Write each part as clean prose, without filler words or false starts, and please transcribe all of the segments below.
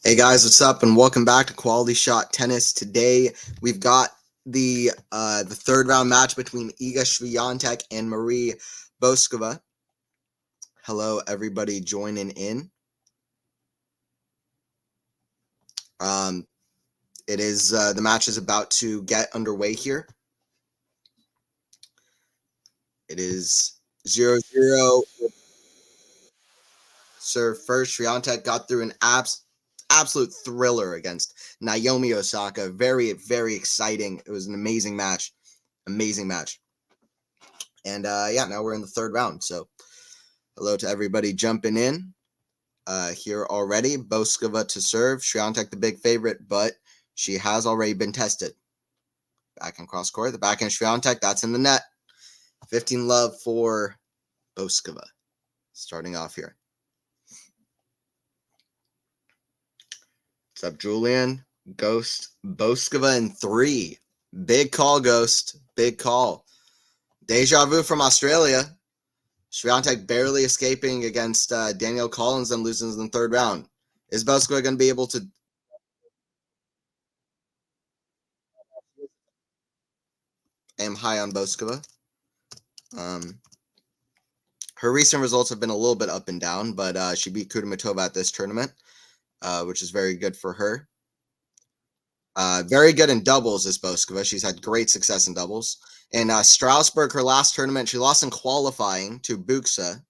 Hey guys, what's up? And welcome back to Quality Shot Tennis. Today we've got the third round match between Iga Świątek and Marie Bouzkova. Hello, everybody joining in. It is the match is about to get underway here. It is 0-0. Serve first. Świątek got through an absolute thriller against Naomi Osaka. Very, very exciting. It was an amazing match. Amazing match. And now we're in the third round. So hello to everybody jumping in here already. Bouzkova to serve. Świątek the big favorite, but she has already been tested. Backhand cross court. The backhand Świątek, that's in the net. 15 love for Bouzkova. Starting off here. What's up, Julian? Ghost. Bouzkova in 3. Big call, Ghost. Big call. Deja vu from Australia. Świątek barely escaping against Danielle Collins and losing in the third round. Is Bouzkova going to be able to... I am high on Bouzkova. Her recent results have been a little bit up and down, but she beat Kudermetova at this tournament, which is very good for her. Very good in doubles is Bouzkova. She's had great success in doubles. In Strasbourg, her last tournament, she lost in qualifying to Buxa.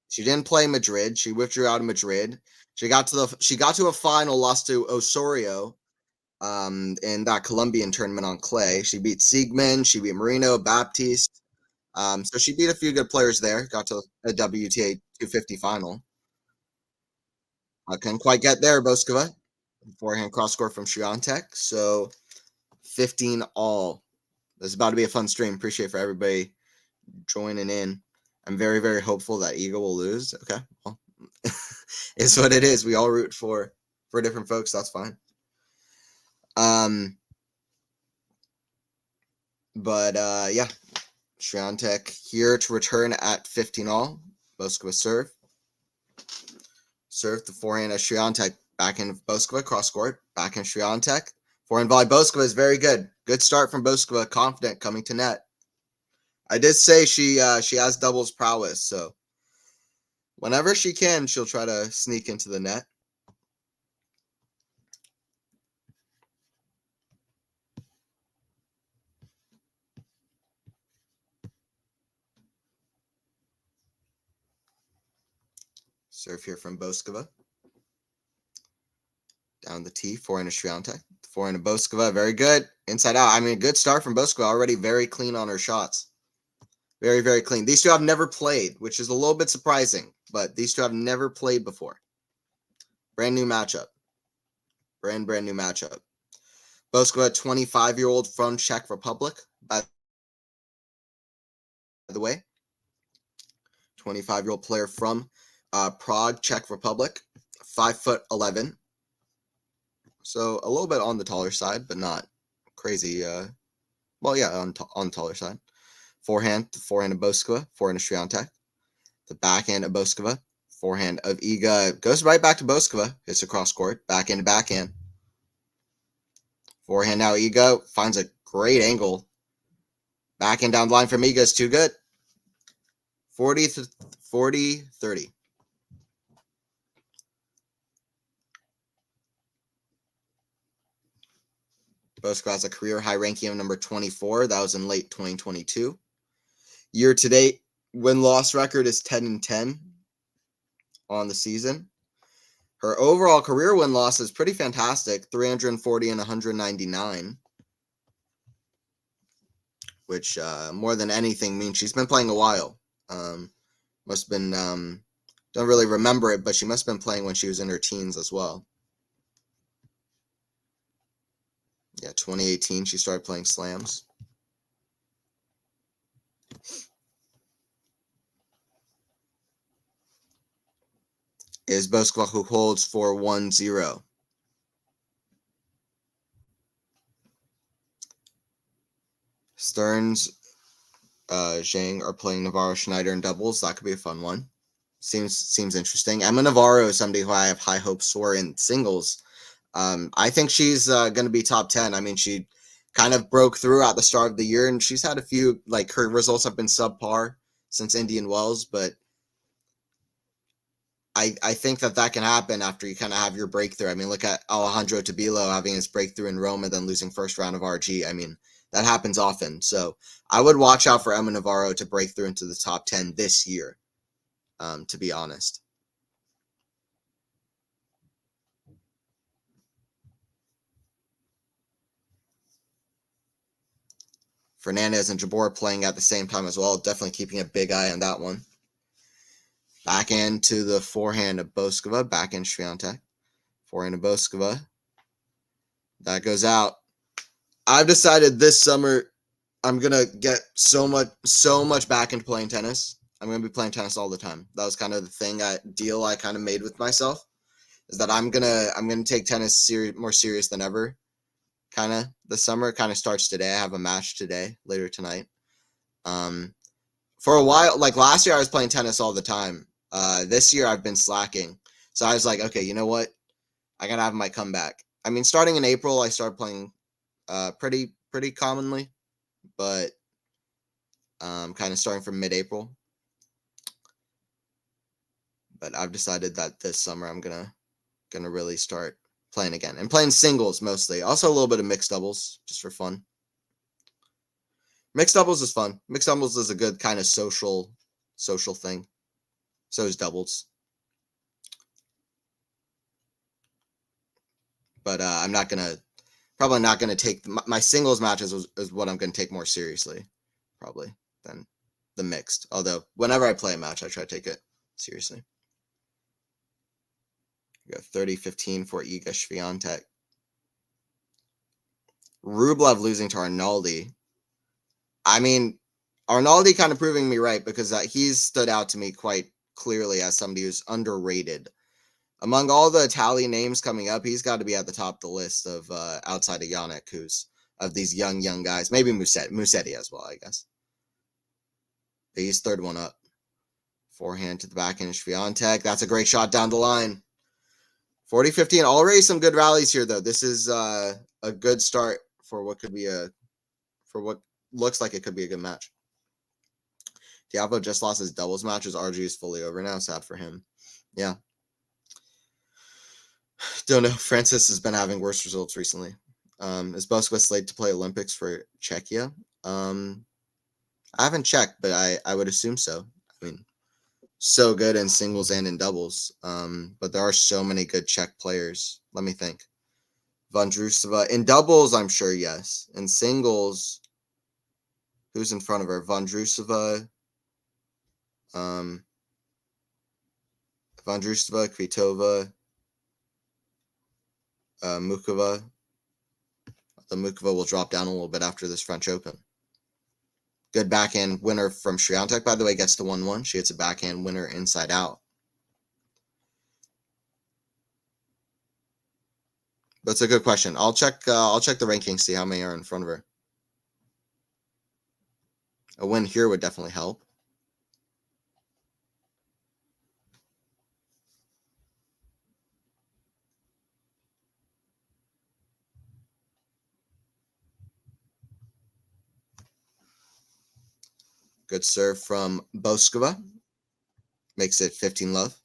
She didn't play Madrid. She withdrew out of Madrid. She got to a final, lost to Osorio in that Colombian tournament on clay. She beat Siegmund. She beat Marino, Baptiste. So she beat a few good players there. Got to a WTA 250 final. Couldn't quite get there, Bouzkova. Forehand cross court from Świątek. So 15 all. This is about to be a fun stream. Appreciate for everybody joining in. I'm very, very hopeful that Iga will lose. Okay, well, it's what it is. We all root for different folks. That's fine. Yeah, Świątek here to return at 15 all. Bouzkova serve. Serve the forehand of Świątek. Backhand of Bouzkova, cross court. Backhand Świątek. Forehand volley. Bouzkova is very good. Good start from Bouzkova. Confident coming to net. I did say she has doubles prowess, so whenever she can, she'll try to sneak into the net. Serve here from Bouzkova. Down the tee, forehand of Świątek. Forehand of Bouzkova, very good. Inside out. I mean, good start from Bouzkova. Already very clean on her shots. Very, very clean. These two have never played, which is a little bit surprising, but these two have never played before. Brand new matchup. Brand new matchup. Bouzkova, 25-year-old from Czech Republic, by the way. 25-year-old player from Prague, Czech Republic. 5'11". So a little bit on the taller side, but not crazy. Well, yeah, on the taller side. Forehand of Bouzkova, forehand of Świątek. The backhand of Bouzkova, forehand of Iga. Goes right back to Bouzkova. Hits across court, backhand to backhand. Forehand now, Iga finds a great angle. Backhand down the line from Iga is too good. 40-30. Bouzkova has a career high ranking of number 24. That was in late 2022. Year-to-date win-loss record is 10-10 on the season. Her overall career win-loss is pretty fantastic, 340 and 199, which more than anything means she's been playing a while. Must have been, don't really remember it, but she must have been playing when she was in her teens as well. Yeah, 2018 she started playing slams. Is Bouzkova, who holds for 1-0. Stearns, Zhang are playing Navarro Schneider in doubles. That could be a fun one. Seems interesting. Emma Navarro is somebody who I have high hopes for in singles. I think she's going to be top 10. I mean, she kind of broke through at the start of the year, and she's had a few, like, her results have been subpar since Indian Wells, but I think that can happen after you kind of have your breakthrough. I mean, look at Alejandro Tabilo having his breakthrough in Rome and then losing first round of RG. I mean, that happens often. So I would watch out for Emma Navarro to break through into the top 10 this year, to be honest. Fernandez and Jabeur playing at the same time as well. Definitely keeping a big eye on that one. Back into the forehand of Bouzkova. Back in Świątek. Forehand of Bouzkova. That goes out. I've decided this summer I'm going to get so much back into playing tennis. I'm going to be playing tennis all the time. That was kind of the deal I kind of made with myself, is that I'm going to take tennis more serious than ever. Kind of the summer kind of starts today. I have a match today, later tonight. For a while, like last year I was playing tennis all the time. This year I've been slacking. So I was like, okay, you know what? I got to have my comeback. I mean, starting in April, I started playing pretty commonly, but kind of starting from mid-April. But I've decided that this summer I'm gonna really start playing again, and playing singles mostly. Also a little bit of mixed doubles just for fun. Mixed doubles is fun. Mixed doubles is a good kind of social thing. So is doubles. But I'm probably not gonna take my singles matches is what I'm gonna take more seriously, probably, than the mixed. Although whenever I play a match, I try to take it seriously. We got 30-15 for Iga Świątek. Rublev losing to Arnaldi. I mean, Arnaldi kind of proving me right, because he's stood out to me quite clearly as somebody who's underrated. Among all the Italian names coming up, he's got to be at the top of the list of outside of Jannik, who's of these young guys. Maybe Musetti as well, I guess. But he's third one up. Forehand to the backhand, Świątek. That's a great shot down the line. 40-15. Already some good rallies here, though. This is a good start for what looks like it could be a good match. Diavo just lost his doubles match. His RG is fully over now. Sad for him. Yeah. Don't know. Francis has been having worse results recently. Is Bouzkova slated to play Olympics for Czechia? I haven't checked, but I would assume so. I mean, so good in singles and in doubles. But there are so many good Czech players. Let me think. Vondrousova. In doubles, I'm sure, yes. In singles, who's in front of her? Vondrousova, Kvitova, Mukova. The Mukova will drop down a little bit after this French Open. Good backhand winner from Świątek, by the way, gets to 1-1. She hits a backhand winner inside out. That's a good question. I'll check the rankings, see how many are in front of her. A win here would definitely help. Good serve from Bouzkova. Makes it 15-love.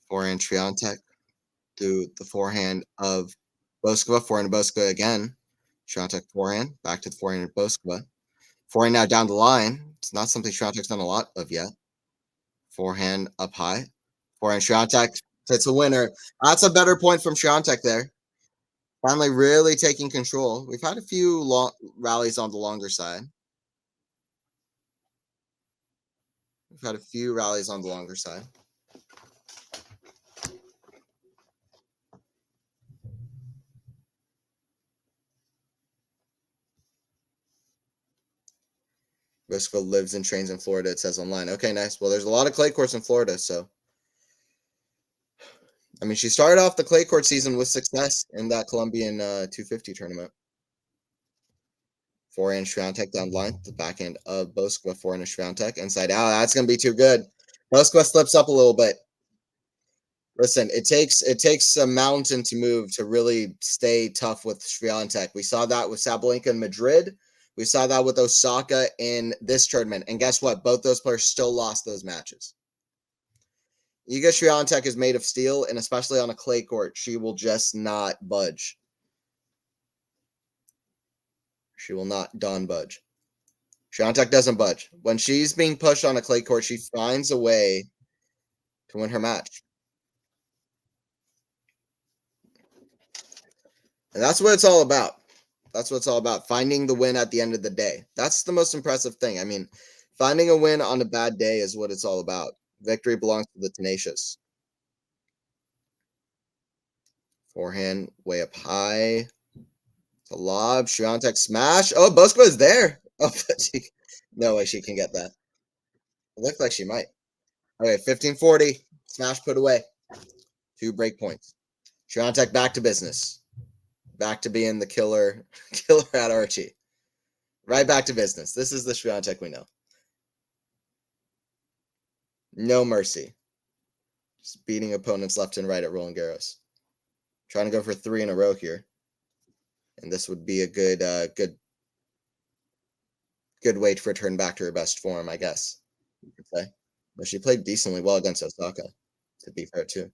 Forehand Świątek to the forehand of Bouzkova. Forehand Bouzkova again. Świątek forehand. Back to the forehand of Bouzkova. Forehand now down the line. It's not something Świątek's done a lot of yet. Forehand up high. Forehand Świątek hits a winner. That's a better point from Świątek there. Finally, really taking control. We've had a few long rallies on the longer side. We've had a few rallies on the longer side. Bouzkova lives and trains in Florida, it says online. Okay, nice. Well, there's a lot of clay courts in Florida, so. I mean, she started off the clay court season with success in that Colombian 250 tournament. Forehand Świątek down the line. The backhand of Bouzkova, forehand Świątek. Inside out. That's going to be too good. Bouzkova slips up a little bit. Listen, it takes a mountain to move to really stay tough with Świątek. We saw that with Sabalenka in Madrid. We saw that with Osaka in this tournament. And guess what? Both those players still lost those matches. Iga Świątek is made of steel, and especially on a clay court, she will just not budge. She will not budge. Świątek doesn't budge. When she's being pushed on a clay court, she finds a way to win her match. And that's what it's all about. That's what it's all about. Finding the win at the end of the day. That's the most impressive thing. I mean, finding a win on a bad day is what it's all about. Victory belongs to the tenacious. Forehand way up high. The lob. Świątek smash. Oh, Bouzkova is there. Oh, no way she can get that. It looked like she might. Okay, 15-40. Smash put away. 2 break points. Świątek back to business. Back to being the killer at Archie. Right back to business. This is the Świątek we know. No mercy. Just beating opponents left and right at Roland Garros. Trying to go for 3 in a row here. And this would be a good way to return back to her best form, I guess. You could say. But she played decently well against Osaka, to be fair too.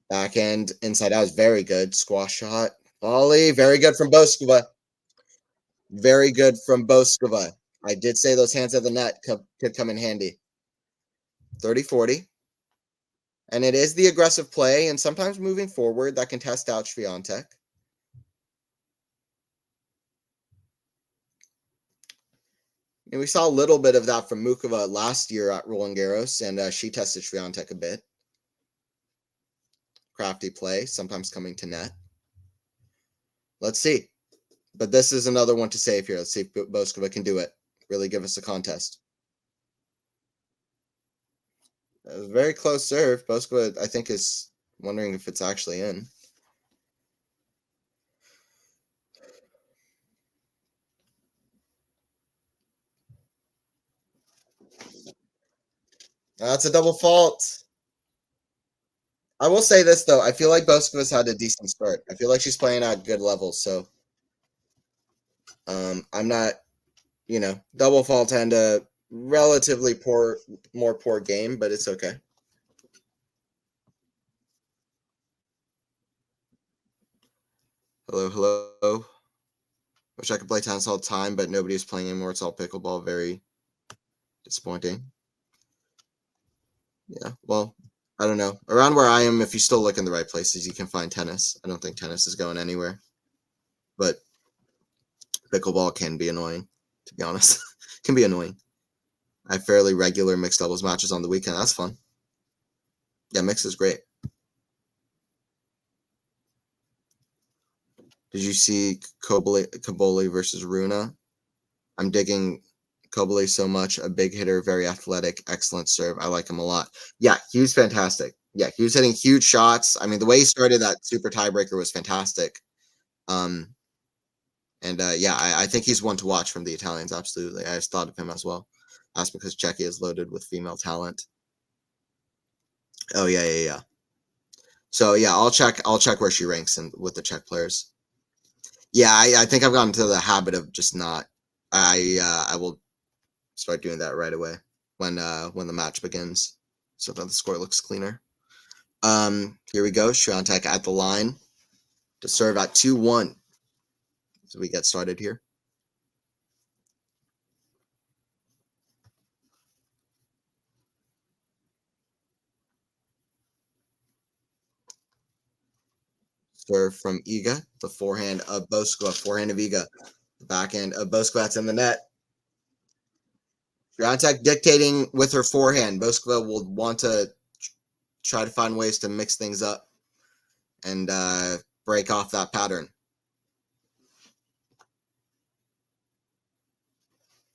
Backhand inside out is very good. Squash shot. Volley. Very good from Bouzkova. Very good from Bouzkova. I did say those hands at the net could come in handy. 30-40. And it is the aggressive play and sometimes moving forward that can test out Świątek. And we saw a little bit of that from Bouzkova last year at Roland Garros, and she tested Świątek a bit. Crafty play, sometimes coming to net. Let's see. But this is another one to save here. Let's see if Bouzkova can do it. Really give us a contest. It was a very close serve. Bouzkova, I think, is wondering if it's actually in. That's a double fault. I will say this, though. I feel like Bouzkova's had a decent start. I feel like she's playing at good levels, so I'm not, double fault and a relatively poor game, but it's okay. Hello. Wish I could play tennis all the time, but nobody's playing anymore. It's all pickleball. Very disappointing. Yeah, well, I don't know. Around where I am, if you still look in the right places, you can find tennis. I don't think tennis is going anywhere. But pickleball can be annoying, to be honest. Can be annoying. I have fairly regular mixed doubles matches on the weekend. That's fun. Yeah, mix is great. Did you see Kaboli versus Runa? I'm digging Kaboli so much. A big hitter, very athletic, excellent serve. I like him a lot. Yeah, he was fantastic. Yeah, he was hitting huge shots. I mean, the way he started that super tiebreaker was fantastic. I think he's one to watch from the Italians. Absolutely. I just thought of him as well. That's because Czechia is loaded with female talent. Oh, yeah. So, yeah, I'll check where she ranks with the Czech players. Yeah, I think I've gotten to the habit of just not. I will start doing that right away when the match begins, so that the score looks cleaner. Here we go. Świątek at the line to serve at 2-1. So we get started here. Serve from Iga. The forehand of Bouzkova. Forehand of Iga. The backhand of Bouzkova. That's in the net. Świątek dictating with her forehand. Bouzkova will want to try to find ways to mix things up and break off that pattern.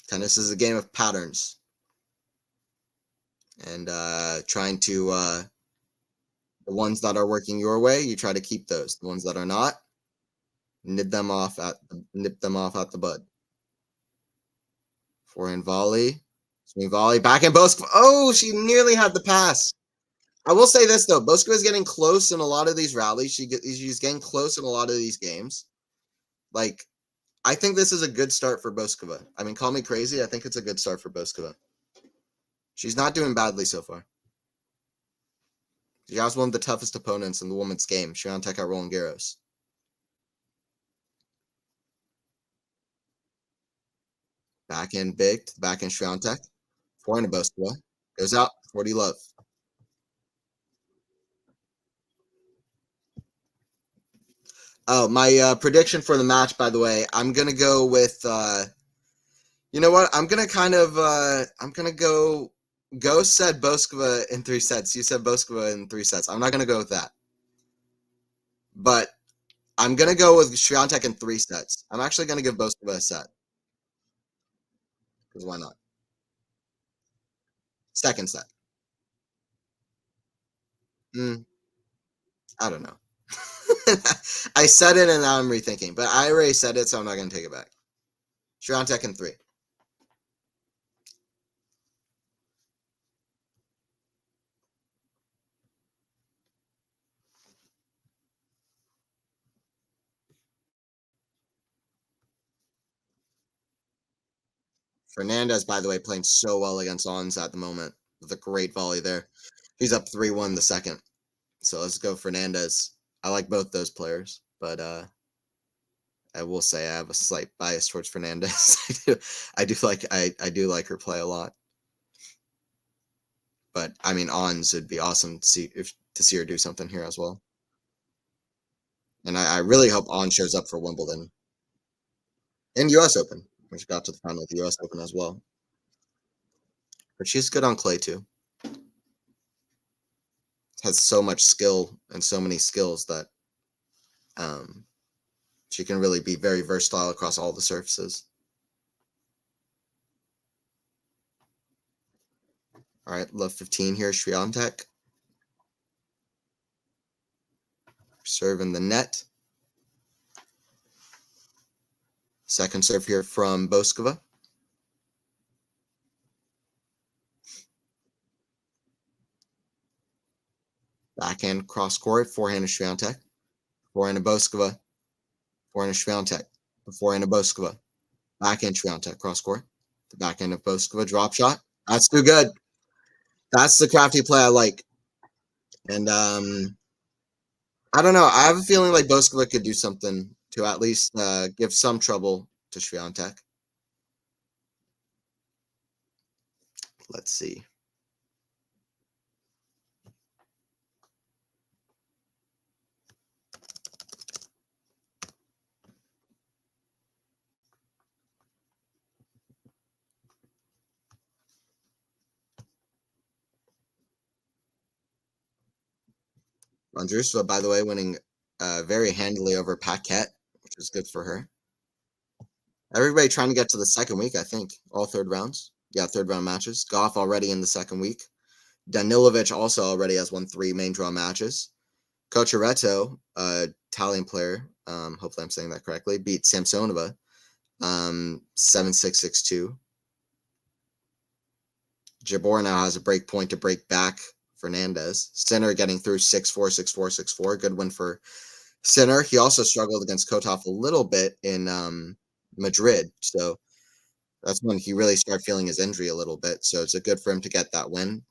Tennis is a game of patterns. And trying to, the ones that are working your way, you try to keep those. The ones that are not, nip them off at the bud. Forehand volley. Swing volley. Backhand Bouzkova. Oh, she nearly had the pass. I will say this, though. Bouzkova is getting close in a lot of these rallies. She's getting close in a lot of these games. Like, I think this is a good start for Bouzkova. I mean, call me crazy. I think it's a good start for Bouzkova. She's not doing badly so far. She has one of the toughest opponents in the women's game, Świątek at Roland Garros. Backhand big, backhand Świątek. Forehand to Bouzkova. Goes out, 40 love. Oh, my prediction for the match, by the way, I'm going to go with, you know what? I'm going to go said Bouzkova in 3 sets. You said Bouzkova in 3 sets. I'm not going to go with that. But I'm going to go with Świątek in 3 sets. I'm actually going to give Bouzkova a set. Because why not? Second set. I don't know. I said it and now I'm rethinking. But I already said it, so I'm not going to take it back. Świątek in 3. Fernandez, by the way, playing so well against Ons at the moment with a great volley there. He's up 3-1 the second. So let's go Fernandez. I like both those players, but I will say I have a slight bias towards Fernandez. I do like her play a lot. But I mean, Ons would be awesome to see her do something here as well. And I really hope On shows up for Wimbledon and U.S. Open, which got to the final of the U.S. Open as well. But she's good on clay too. Has so much skill and so many skills that she can really be very versatile across all the surfaces. All right, love 15 here, Świątek. Serve in the net. Second serve here from Bouzkova. Backhand cross court, forehand to Świątek. Forehand to Bouzkova. Forehand to Świątek. Forehand to Bouzkova. Backhand Świątek, cross court. The backhand of Bouzkova, drop shot. That's too good. That's the crafty play I like. And I don't know. I have a feeling like Bouzkova could do something to at least give some trouble to Świątek. Let's see. Vondrousova, by the way, winning very handily over Paquette, which is good for her. Everybody trying to get to the second week, I think. All third rounds. Yeah, third round matches. Goff already in the second week. Danilovic also already has won 3 main draw matches. Cocheretto, Italian player, hopefully I'm saying that correctly, beat Samsonova 7-6, 6-2. Jabor now has a break point to break back Fernandez. Sinner getting through 6-4, 6-4, 6-4. Good win for Sinner. He also struggled against Kotov a little bit in Madrid. So that's when he really started feeling his injury a little bit. So it's a good for him to get that win.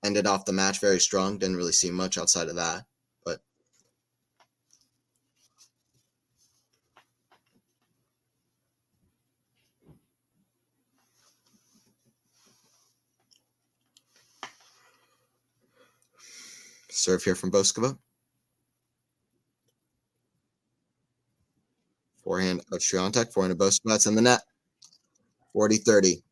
Ended off the match very strong. Didn't really see much outside of that. But serve here from Bouzkova. Forehand of Świątek, forehand of Bouzkova. That's in the net. 40-30.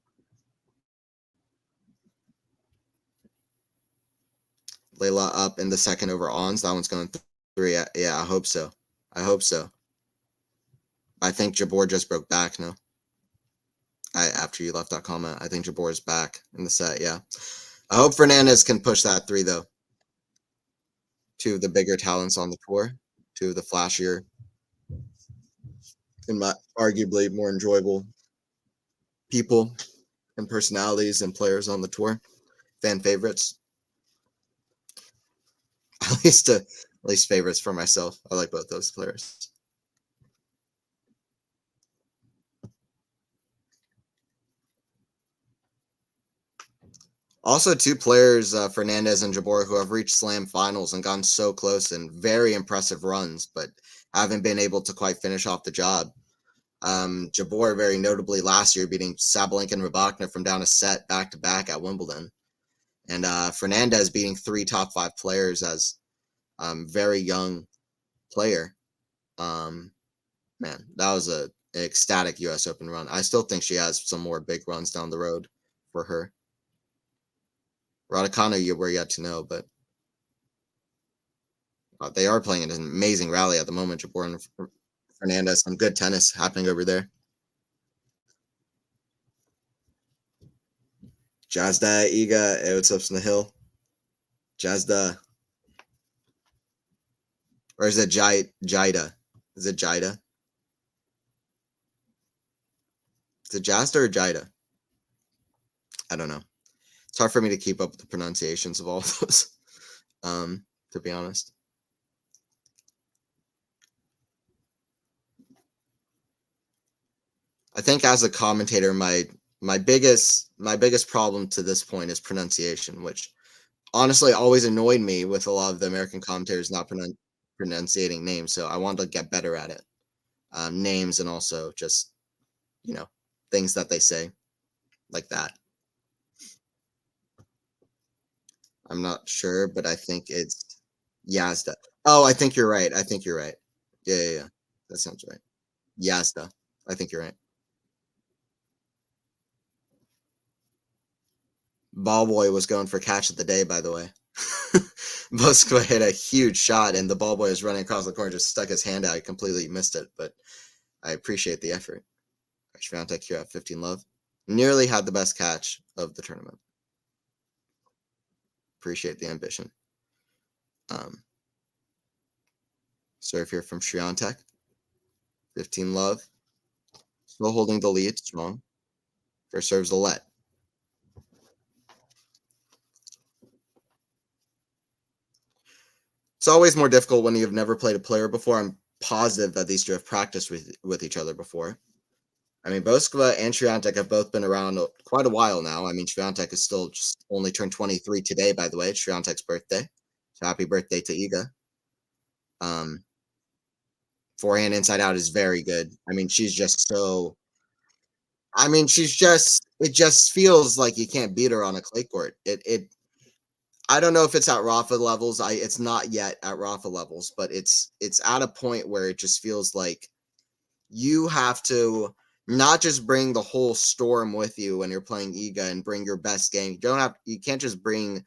Layla up in the second over Ons. That one's going 3. Yeah, I hope so. I hope so. I think Jabeur just broke back, no? After you left that comment, I think Jabeur is back in the set, yeah. I hope Fernandez can push that 3, though. Two of the bigger talents on the tour. Two of the flashier and arguably more enjoyable people and personalities and players on the tour. Fan favorites. At least favorites for myself. I like both those players. Also, two players, Fernandez and Jabeur, who have reached Slam finals and gotten so close in very impressive runs, but haven't been able to quite finish off the job. Jabeur, very notably last year, beating Sabalenka and Rybakina from down a set back-to-back at Wimbledon. And Fernandez beating 3 top 5 players as very young player. Man, that was an ecstatic U.S. Open run. I still think she has some more big runs down the road for her. Raducanu, we're yet to know, but they are playing an amazing rally at the moment. Jabeur and Fernandez, some good tennis happening over there. Jazda, Iga, what's up, Snahil? Jazda. Or is it Jida? Is it Jida? Is it Jazda or Jida? I don't know. It's hard for me to keep up with the pronunciations of all of those, to be honest. I think as a commentator, my biggest problem to this point is pronunciation, which honestly always annoyed me with a lot of the American commentators not pronunciating names. So I wanted to get better at it, names and also just things that they say like that. I'm not sure, but I think it's Yazda. Oh, I think you're right. Yeah. That sounds right. Yazda. I think you're right. Ball boy was going for catch of the day, by the way. Bouzkova hit a huge shot, and the ball boy was running across the court, just stuck his hand out. He completely missed it, but I appreciate the effort. Świątek here at 15 love. Nearly had the best catch of the tournament. Appreciate the ambition. Serve here from Świątek. 15 love. Still holding the lead, strong. First serves a let. It's always more difficult when you've never played a player before. I'm positive that these two have practiced with each other before. I mean, Bouzkova and Świątek have both been around quite a while now. I mean, Świątek is still just only turned 23 today, by the way. It's Świątek's birthday. So happy birthday to Iga. Forehand inside out is very good. I mean, she's just so... I mean, it just feels like you can't beat her on a clay court. I don't know if it's at Rafa levels. It's not yet at Rafa levels, but it's at a point where it just feels like you have to not just bring the whole storm with you when you're playing Iga and bring your best game. You can't just bring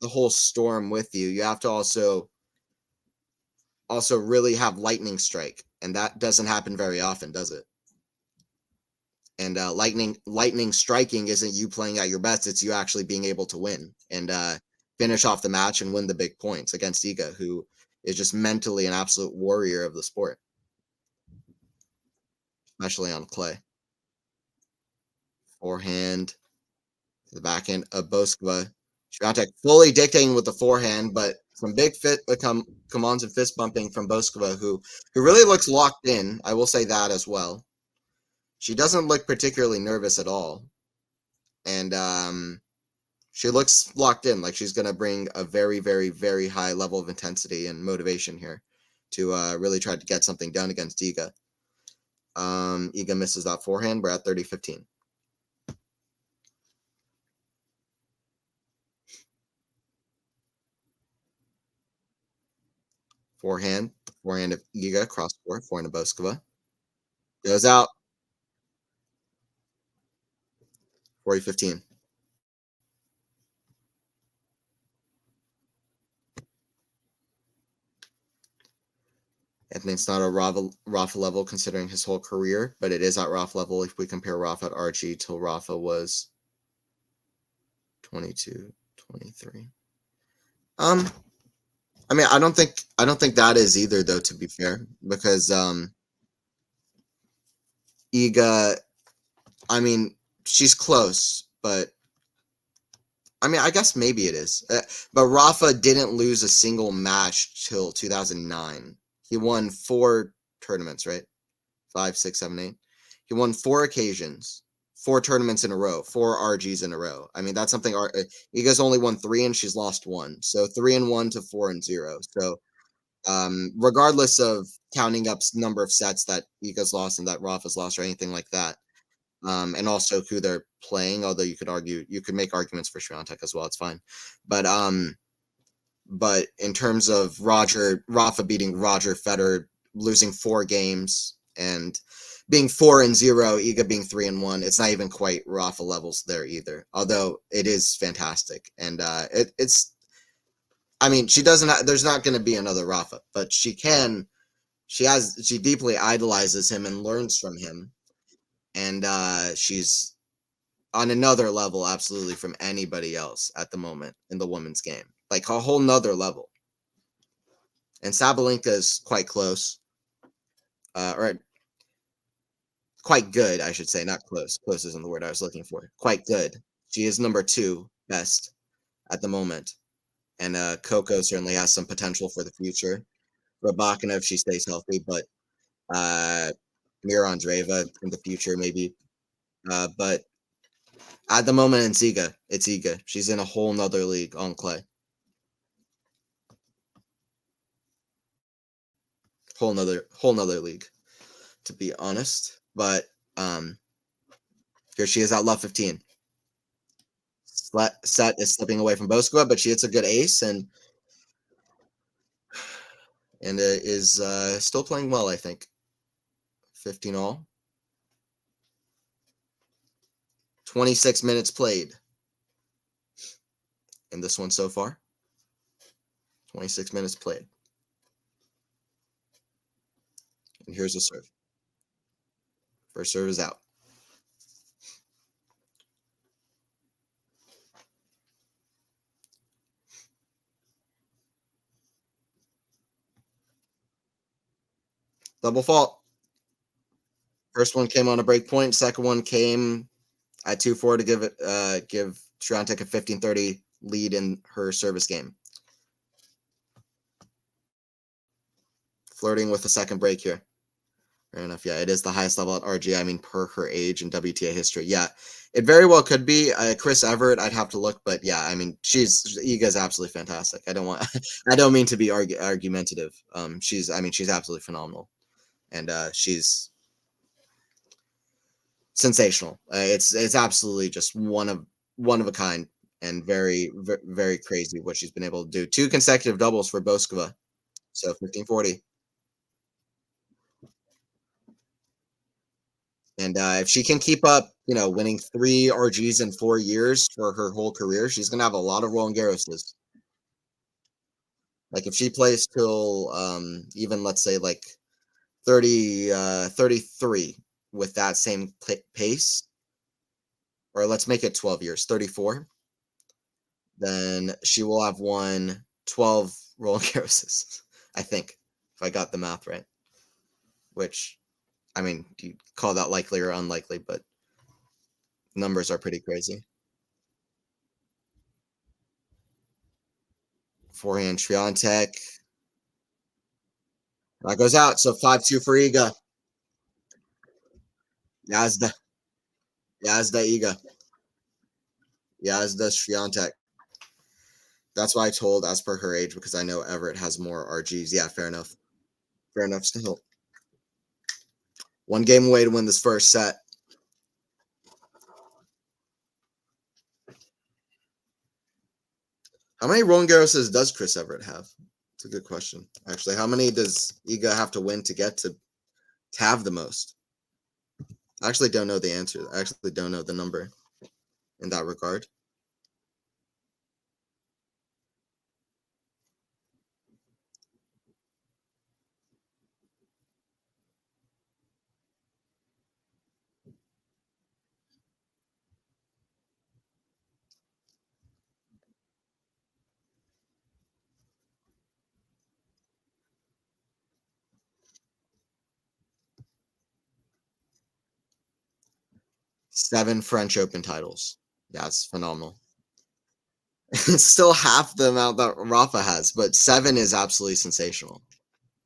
the whole storm with you. You have to also really have lightning strike, and that doesn't happen very often, does it? And lightning striking isn't you playing at your best. It's you actually being able to win and finish off the match and win the big points against Iga, who is just mentally an absolute warrior of the sport, especially on clay. Forehand to the backhand of Bouzkova. Świątek fully dictating with the forehand, but some big commands and fist bumping from Bouzkova, who really looks locked in. I will say that as well. She doesn't look particularly nervous at all. And she looks locked in, like she's going to bring a very, very, very high level of intensity and motivation here to really try to get something done against Iga. Iga misses that forehand. We're at 30-15. Forehand of Iga, cross court, forehand of Bouzkova. Goes out. 40-15. I think it's not a Rafa level considering his whole career, but it is at Rafa level if we compare Rafa at RG till Rafa was 22, 23. I mean, I don't think that is either though, to be fair, because Iga, I mean, she's close, but I mean, I guess maybe it is. But Rafa didn't lose a single match till 2009. He won 4 tournaments, right? 5, 6, 7, 8. He won 4 occasions, 4 tournaments in a row, 4 RGs in a row. I mean, that's something. Iga's only won 3 and she's lost 1. So 3-1 to 4-0. So regardless of counting up number of sets that Iga's lost and that Rafa's lost or anything like that, and also who they're playing. Although you could make arguments for Świątek as well. It's fine, but in terms of Rafa beating Roger Federer, losing 4 games and being 4-0, Iga being 3-1, it's not even quite Rafa levels there either. Although it is fantastic, and it's. I mean, she doesn't. There's not going to be another Rafa, but she can. She deeply idolizes him and learns from him, and she's on another level absolutely from anybody else at the moment in the women's game, like a whole nother level. And Sabalenka is quite close, or quite good, I should say, not close. Close isn't the word I was looking for. Quite good. She is number 2 best at the moment, and Coco certainly has some potential for the future. Rybakina if she stays healthy, but Mira Andreeva in the future maybe. But at the moment, it's Iga. It's Iga. She's in a whole nother league on clay. Whole nother league, to be honest. But here she is at love 15. Set is slipping away from Bouzkova, but she hits a good ace and is still playing well, I think. 15 all. 26 minutes played in this one so far. 26 minutes played. And here's the serve. First serve is out. Double fault. First one came on a break point. Second one came at 2-4 to give Świątek a 15-30 lead in her service game. Flirting with the second break here. Fair enough. Yeah, it is the highest level at RG. I mean, per her age and WTA history. Yeah, it very well could be Chris Everett. I'd have to look, but yeah, I mean, Iga's absolutely fantastic. I don't mean to be argumentative. She's absolutely phenomenal, and she's sensational. It's absolutely just one of a kind, and very, very, very crazy what she's been able to do. 2 consecutive doubles for Bouzkova, so 15-40. And if she can keep up, winning 3 RGs in 4 years for her whole career, she's gonna have a lot of Roland Garroses. Like if she plays till even let's say like 30, 33 with that same pace, or let's make it 12 years, 34, then she will have won 12 Roland Garroses, I think, if I got the math right. Which, I mean, do you call that likely or unlikely? But numbers are pretty crazy. Forehand Świątek. That goes out. So 5-2 for Iga. Yazda. Iga. Yazda Świątek. That's why I told as per her age, because I know Everett has more RGs. Yeah, fair enough. Fair enough still. 1 game away to win this first set. How many Roland Garroses does Chris Everett have? It's a good question. Actually, how many does Iga have to win to get to have the most? I actually don't know the answer. I actually don't know the number in that regard. Seven French Open titles. Yeah, it's phenomenal. It's still half the amount that Rafa has, but seven is absolutely sensational.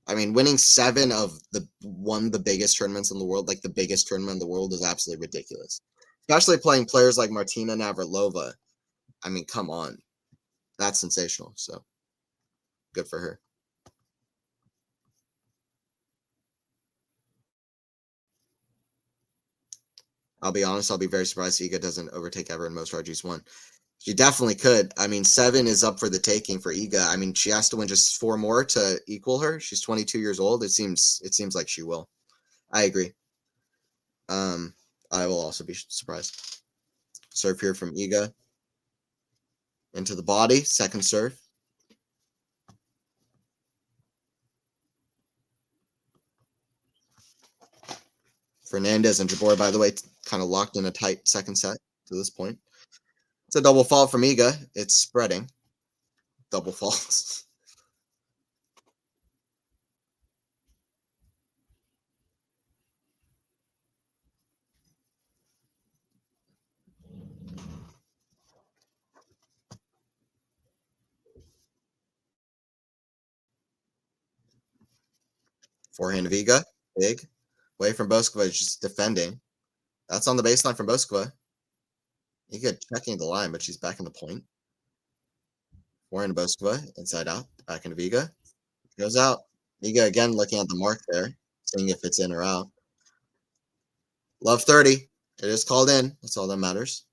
I mean, winning seven of the biggest tournaments in the world, like the biggest tournament in the world, is absolutely ridiculous. Especially playing players like Martina Navratilova. I mean, come on, that's sensational. So good for her. I'll be honest. I'll be very surprised Iga doesn't overtake ever in most RGs won. She definitely could. I mean, seven is up for the taking for Iga. I mean, she has to win just four more to equal her. She's 22 years old. It seems like she will. I agree. Um, I will also be surprised. Serve here from Iga into the body. Second serve. Fernandez and Jabeur, by the way, kind of locked in a tight second set to this point. It's a double fault from Iga. It's spreading. Double faults. Forehand of Iga. Big. Away from Bouzkova, just defending. That's on the baseline from Bouzkova. Iga checking the line, but she's back in the point. Forehand of Bouzkova. Inside out. Back into Iga. Goes out. Iga again looking at the mark there, seeing if it's in or out. Love 30. It is called in. That's all that matters.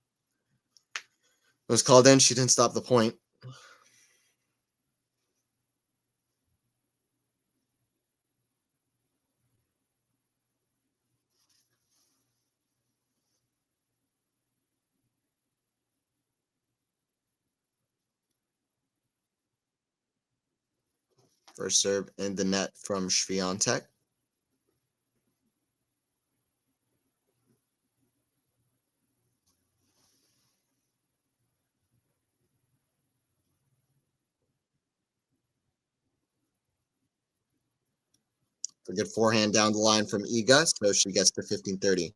It was called in. She didn't stop the point. First serve in the net from Świątek. A good forehand down the line from Iga, so she gets to 15-30.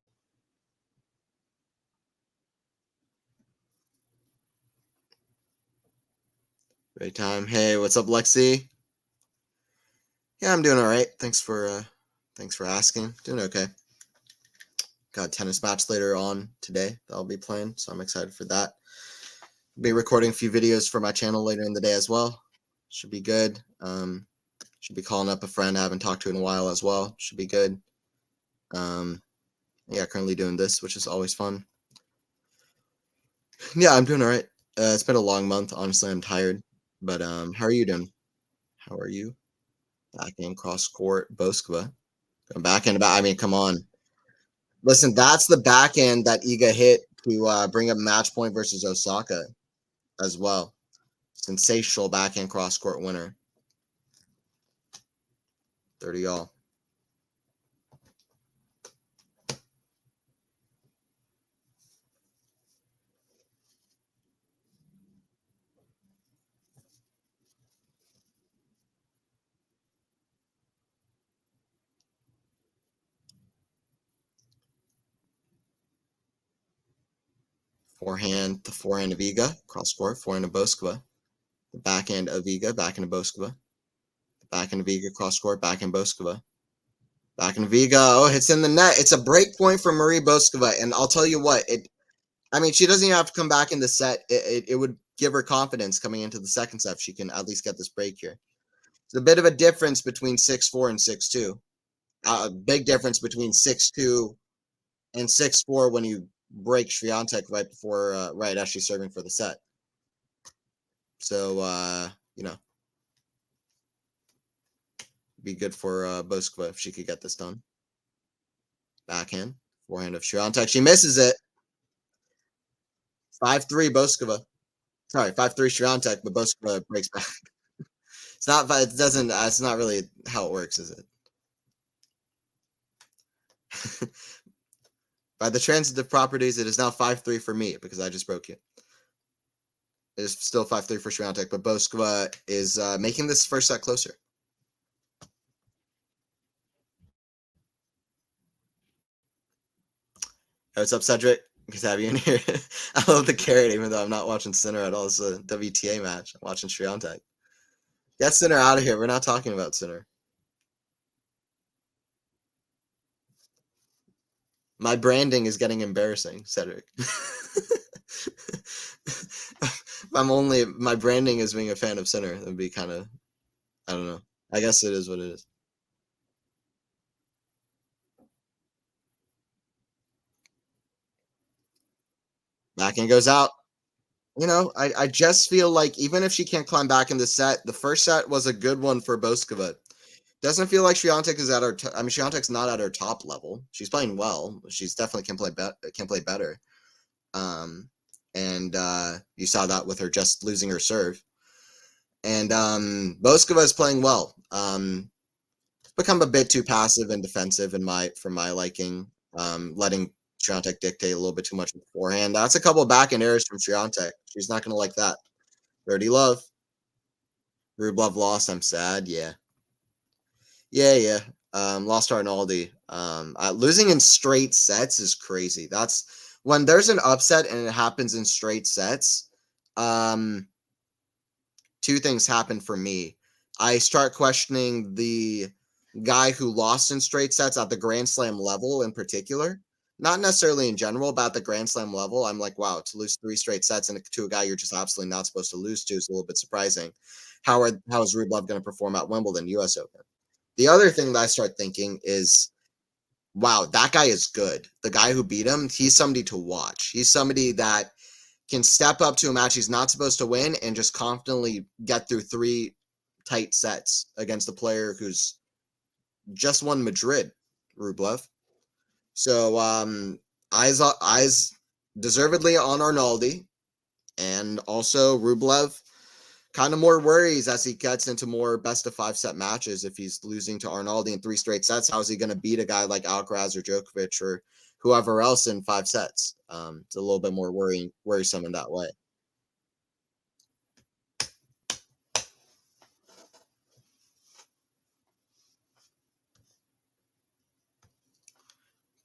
Great time. Hey, what's up, Lexi? Yeah, I'm doing all right. Thanks for asking. Doing okay. Got a tennis match later on today that I'll be playing, so I'm excited for that. Be recording a few videos for my channel later in the day as well. Should be good. Should be calling up a friend I haven't talked to in a while as well. Should be good. Yeah, currently doing this, which is always fun. Yeah, I'm doing all right. It's been a long month. Honestly, I'm tired. But how are you doing? How are you? Backhand cross court, Bouzkova. Backhand about. I mean, come on. Listen, that's the backhand that Iga hit to bring up match point versus Osaka as well. Sensational backhand cross court winner. 30 all. Forehand, the forehand of Iga, cross court, forehand of Bouzkova. The backhand of Iga, backhand of Bouzkova. The backhand of Iga, cross court, backhand Bouzkova. Backhand of Iga, oh, it's in the net. It's a break point for Marie Bouzkova, and I'll tell you what, I mean, she doesn't even have to come back in the set. It would give her confidence coming into the second set if she can at least get this break here. It's a bit of a difference between 6-4 and 6-2. A big difference between 6-2 and 6-4 when you break Świątek right as she's serving for the set. So, be good for Bouzkova if she could get this done. Backhand, Forehand of Świątek. She misses it. 5-3 Bouzkova. Sorry, 5-3 Świątek, but Bouzkova breaks back. It's not, but it doesn't, it's not really how it works, is it? By the transitive properties, it is now 5-3 for me because I just broke you. It is still 5-3 for Świątek, but Bouzkova is making this first set closer. Hey, what's up, Cedric? Good to have you in here. I love the carrot, even though I'm not watching Sinner at all. It's a WTA match. I'm watching Świątek. Get Sinner out of here. We're not talking about Sinner. My branding is getting embarrassing, Cedric. My branding is being a fan of Sinner. That would be kind of, I don't know. I guess it is what it is. Backhand goes out. You know, I just feel like even if she can't climb back in the set, the first set was a good one for Bouzkova. Doesn't feel like Świątek is at her. I mean, Świątek's not at her top level. She's playing well. She's definitely can play better. And you saw that with her just losing her serve. And Bouzkova is playing well. Become a bit too passive and defensive for my liking. Letting Świątek dictate a little bit too much beforehand. That's a couple of backhand errors from Świątek. She's not gonna like that. Dirty love. Rublev lost. I'm sad. Yeah. Lost to Arnaldi. Losing in straight sets is crazy. That's when there's an upset and it happens in straight sets. Two things happen for me. I start questioning the guy who lost in straight sets at the Grand Slam level in particular. Not necessarily in general, but at the Grand Slam level, I'm like, wow, to lose 3 straight sets and to a guy you're just absolutely not supposed to lose to is a little bit surprising. How is Rublev going to perform at Wimbledon, US Open? The other thing that I start thinking is, wow, that guy is good. The guy who beat him, he's somebody to watch. He's somebody that can step up to a match he's not supposed to win and just confidently get through 3 tight sets against a player who's just won Madrid, Rublev. So eyes deservedly on Arnaldi, and also Rublev kind of more worries as he gets into more best of 5 set matches. If he's losing to Arnaldi in 3 straight sets, how is he going to beat a guy like Alcaraz or Djokovic or whoever else in 5 sets? It's a little bit more worrisome in that way.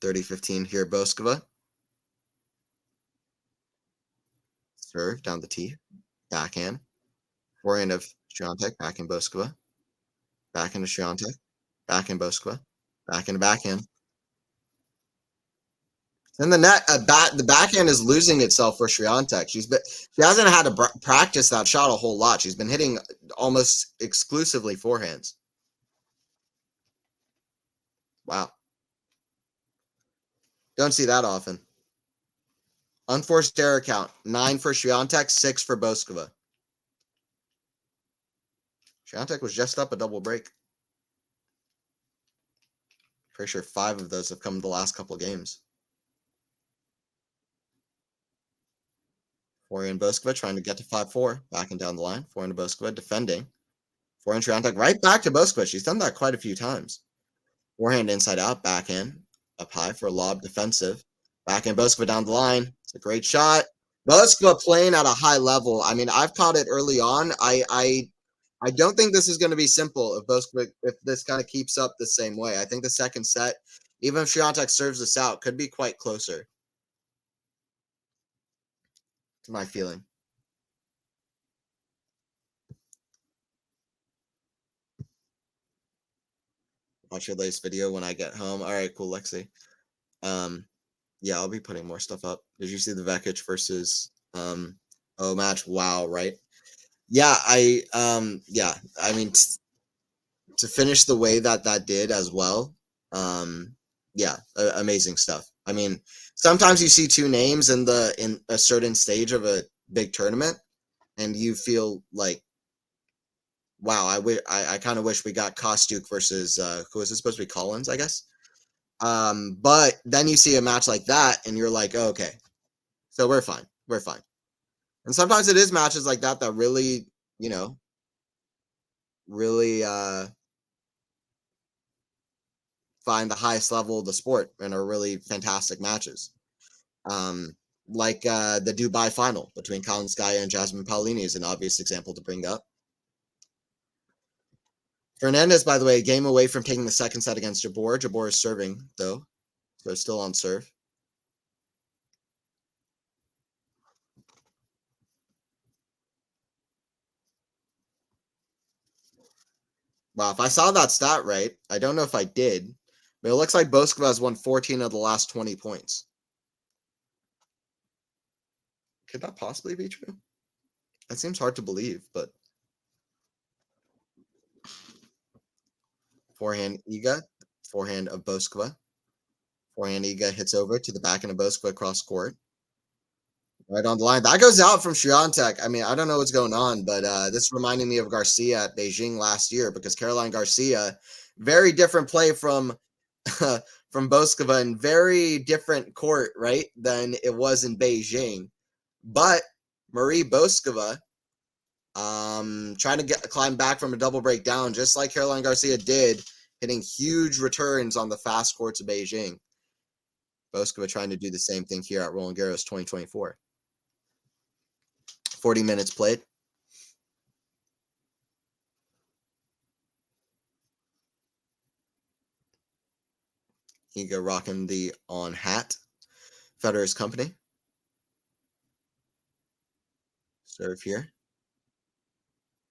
(30-15) here, Bouzkova. Serve down the tee, backhand. Forehand of Świątek, backhand Bouzkova. Backhand of Świątek, backhand Bouzkova. Backhand. And the net, the backhand is losing itself for Świątek. She hasn't had to practice that shot a whole lot. She's been hitting almost exclusively forehands. Wow. Don't see that often. Unforced error count, 9 for Świątek, 6 for Bouzkova. Świątek was just up a double break. Pretty sure 5 of those have come in the last couple of games. Forehand Bouzkova trying to get to 5-4, backing down the line. Forehand Bouzkova defending. Forehand Świątek right back to Bouzkova. She's done that quite a few times. Forehand inside out, backhand up high for a lob, defensive. Backhand Bouzkova down the line. It's a great shot. Bouzkova playing at a high level. I mean, I've caught it early on. I don't think this is going to be simple if this kind of keeps up the same way. I think the second set, even if Świątek serves this out, could be quite closer. To my feeling. Watch your latest video when I get home. All right, cool, Lexi. Yeah, I'll be putting more stuff up. Did you see the Vekic versus match? Wow, right? Yeah, I mean, to finish the way that did as well. Yeah, amazing stuff. I mean, sometimes you see 2 names in a certain stage of a big tournament, and you feel like, wow, I kind of wish we got Kostyuk versus who was it supposed to be, Collins, I guess. But then you see a match like that, and you're like, oh, okay, so we're fine. We're fine. And sometimes it is matches like that that really, you know, really find the highest level of the sport and are really fantastic matches. Um, like the Dubai final between Kalinskaya and Jasmine Paolini is an obvious example to bring up. Fernandez, by the way, a game away from taking the second set against Jabeur. Jabeur is serving, though, so still on serve. Wow, if I saw that stat right, I don't know if I did, but it looks like Bouzkova has won 14 of the last 20 points. Could that possibly be true? That seems hard to believe, but forehand Iga, forehand of Bouzkova. Forehand Iga hits over to the backhand of Bouzkova cross court. Right on the line. That goes out from Świątek. I mean, I don't know what's going on, but this reminded me of Garcia at Beijing last year because Caroline Garcia, very different play from from Bouzkova and very different court, right, than it was in Beijing. But Marie Bouzkova, trying to climb back from a double breakdown, just like Caroline Garcia did, hitting huge returns on the fast courts of Beijing. Bouzkova trying to do the same thing here at Roland Garros 2024. 40 minutes played. Iga rocking the on hat. Federer's company. Serve here.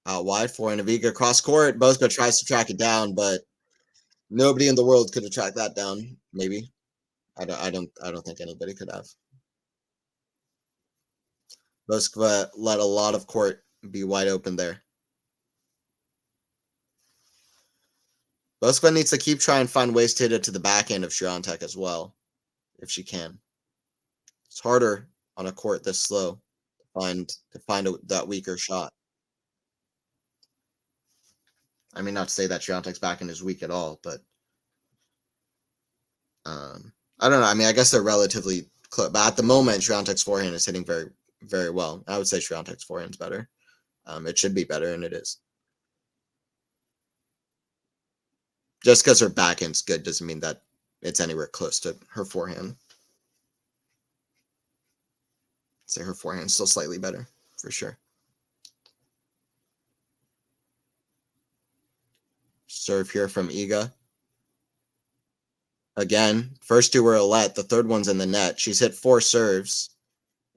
Out wide, forehand of Iga cross court. Bouzkova tries to track it down, but nobody in the world could have tracked that down. Maybe. I don't think anybody could have. Bouzkova let a lot of court be wide open there. Bouzkova needs to keep trying to find ways to hit it to the backhand of Świątek as well, if she can. It's harder on a court this slow to find that weaker shot. I mean, not to say that Świątek's backhand is weak at all, but I don't know. I mean, I guess they're relatively close, but at the moment, Świątek's forehand is hitting very, very well. I would say Świątek's forehand's better. It should be better, and it is. Just because her backhand's good doesn't mean that it's anywhere close to her forehand. I'd say her forehand's still slightly better, for sure. Serve here from Iga. Again, first two were a let. The third one's in the net. She's hit 4 serves.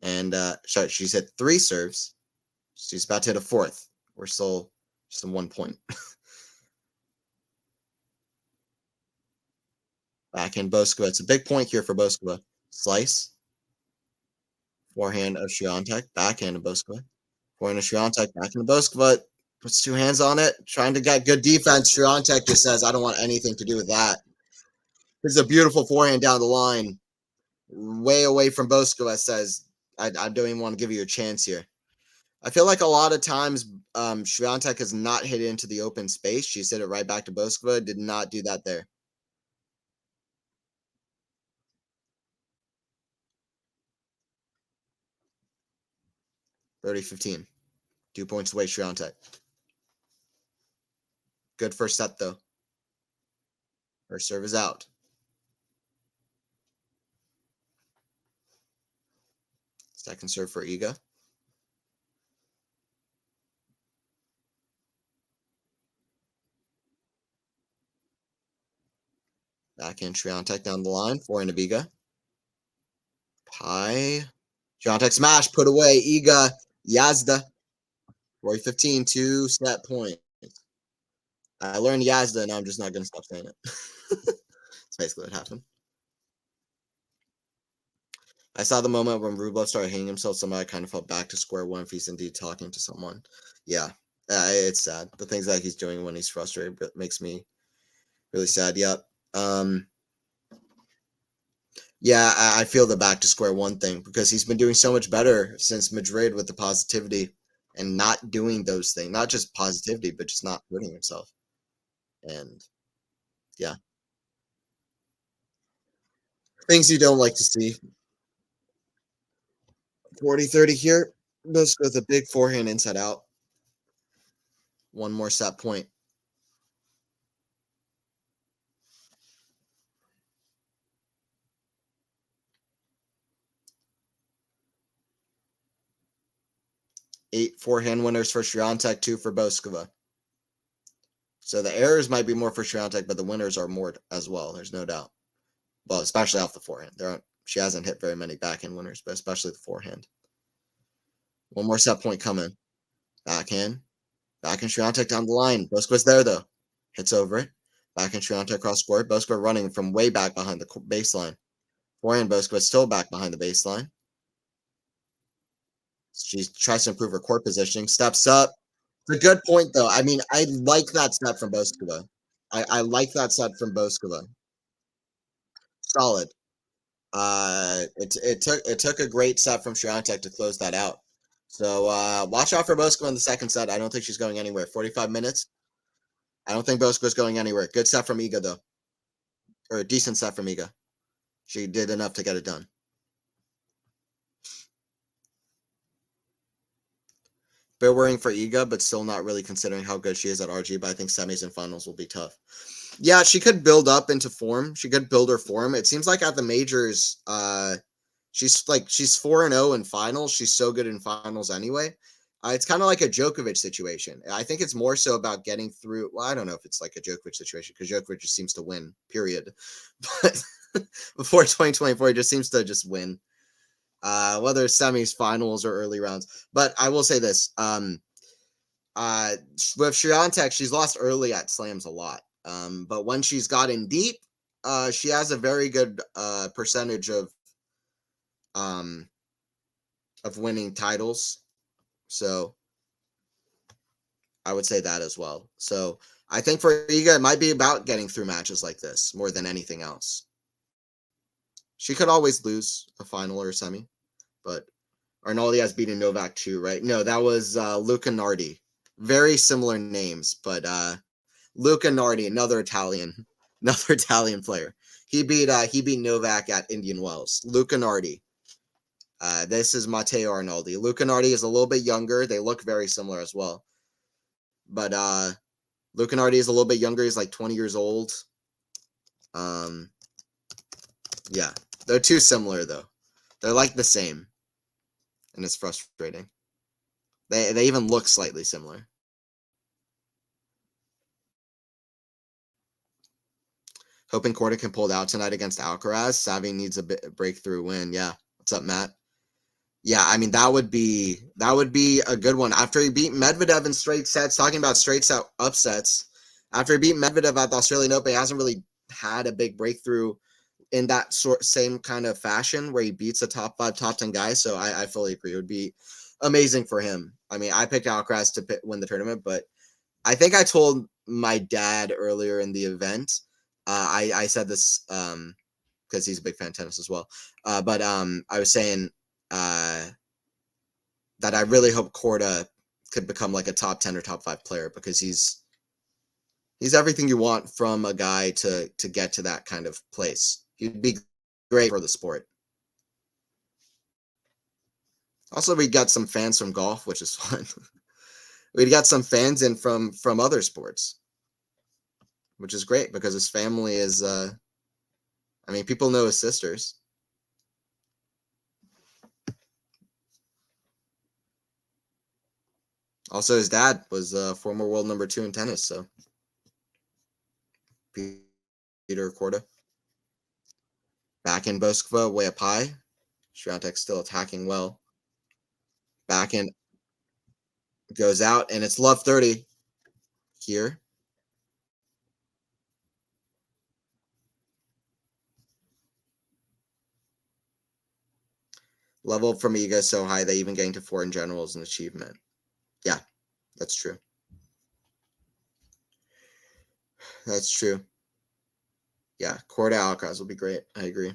And, sorry, she's hit 3 serves. She's about to hit a 4th. We're still just in 1 point. Backhand Bouzkova. It's a big point here for Bouzkova. Slice. Forehand of Świątek. Backhand of Bouzkova. Forehand of Świątek. Backhand of Bouzkova. Puts 2 hands on it. Trying to get good defense. Świątek just says, I don't want anything to do with that. This is a beautiful forehand down the line. Way away from Bouzkova. Says, I don't even want to give you a chance here. I feel like a lot of times Świątek has not hit into the open space. She's hit it right back to Bouzkova. Did not do that there. 30-15. 2 points away, Świątek. Good first set, though. Her serve is out. Second serve for Iga. Backhand Świątek down the line. Forehand of Iga. Pie. Świątek smash. Put away. Iga. Yazda. 40-15. 2 set point. I learned Yazda, and I'm just not going to stop saying it. That's basically what happened. I saw the moment when Rublev started hitting himself. Somebody kind of felt back to square one if he's indeed talking to someone. Yeah, it's sad. The things that he's doing when he's frustrated makes me really sad. Yep. Yeah, I feel the back to square one thing because he's been doing so much better since Madrid with the positivity and not doing those things. Not just positivity, but just not hurting himself. And yeah. Things you don't like to see. 40-30 here. Bouzkova with a big forehand inside out. One more set point. Eight forehand winners for Świątek, 2 for Bouzkova. So the errors might be more for Świątek, but the winners are more as well. There's no doubt. Well, especially off the forehand. She hasn't hit very many backhand winners, but especially the forehand. One more set point coming. Backhand. Backhand Świątek down the line. Bouzkova's there, though. Hits over it. Backhand Świątek cross court. Bouzkova running from way back behind the baseline. Forehand Bouzkova still back behind the baseline. She tries to improve her court positioning. Steps up. It's a good point, though. I mean, I like that set from Bouzkova. I like that set from Bouzkova. Solid. It took a great set from Świątek to close that out. So watch out for Bouzkova in the second set. I don't think she's going anywhere. 45 minutes. I don't think Bouzkova's going anywhere. Good set from Iga, though. Or a decent set from Iga. She did enough to get it done. Bit worrying for Iga, but still not really considering how good she is at RG. But I think semis and finals will be tough. Yeah, she could build up into form. She could build her form. It seems like at the majors, she's 4-0 in finals. She's so good in finals anyway. It's kind of like a Djokovic situation. I think it's more so about getting through. Well, I don't know if it's like a Djokovic situation because Djokovic just seems to win, period. But before 2024, he just seems to just win. Whether it's semis, finals, or early rounds. But I will say this. With Świątek, she's lost early at slams a lot. But when she's gotten deep, she has a very good percentage of winning titles. So I would say that as well. So I think for Iga, it might be about getting through matches like this more than anything else. She could always lose a final or a semi, but Arnaldi has beaten Novak too, right? No, that was Luca Nardi. Very similar names, but Luca Nardi, another Italian player. He beat Novak at Indian Wells. Luca Nardi. This is Matteo Arnaldi. Luca Nardi is a little bit younger. They look very similar as well. But Luca Nardi is a little bit younger. He's like 20 years old. Yeah, they're too similar though. They're like the same, and it's frustrating. They even look slightly similar. Hoping Korda can pull it out tonight against Alcaraz. Savvy needs a breakthrough win. Yeah. What's up, Matt? Yeah, I mean that would be a good one. After he beat Medvedev in straight sets, talking about straight set upsets, after he beat Medvedev at the Australian Open, he hasn't really had a big breakthrough in that same kind of fashion where he beats a top 5, top 10 guy. So I fully agree. It would be amazing for him. I mean, I picked Alcaraz to win the tournament, but I think I told my dad earlier in the event. I said this because he's a big fan of tennis as well. But I was saying that I really hope Korda could become like a top 10 or top 5 player because he's everything you want from a guy to get to that kind of place. He'd be great for the sport. Also, we got some fans from golf, which is fun. We got some fans in from other sports, which is great because his family is, I mean, people know his sisters. Also, his dad was former world number 2 in tennis, so Peter Korda. Back in Bouzkova, way up high. Świątek still attacking well. Back in goes out, and it's love 30 here. Level from Iga so high that even getting to 4 in general is an achievement. Yeah, that's true. That's true. Yeah, Korda Alcaraz will be great. I agree.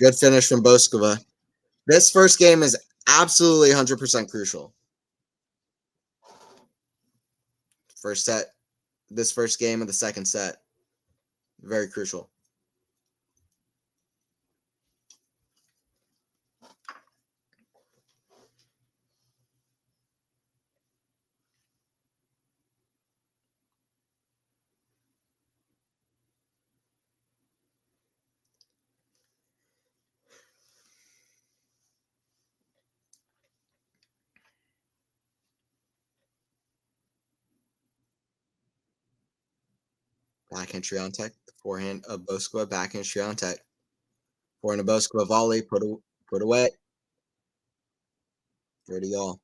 Good finish from Bouzkova. This first game is Absolutely 100% crucial. First set, this first game of the second set, very crucial. Backhand Świątek, forehand of Bouzkova, backhand Świątek. Forehand of Bouzkova, volley, put away. Dirty all.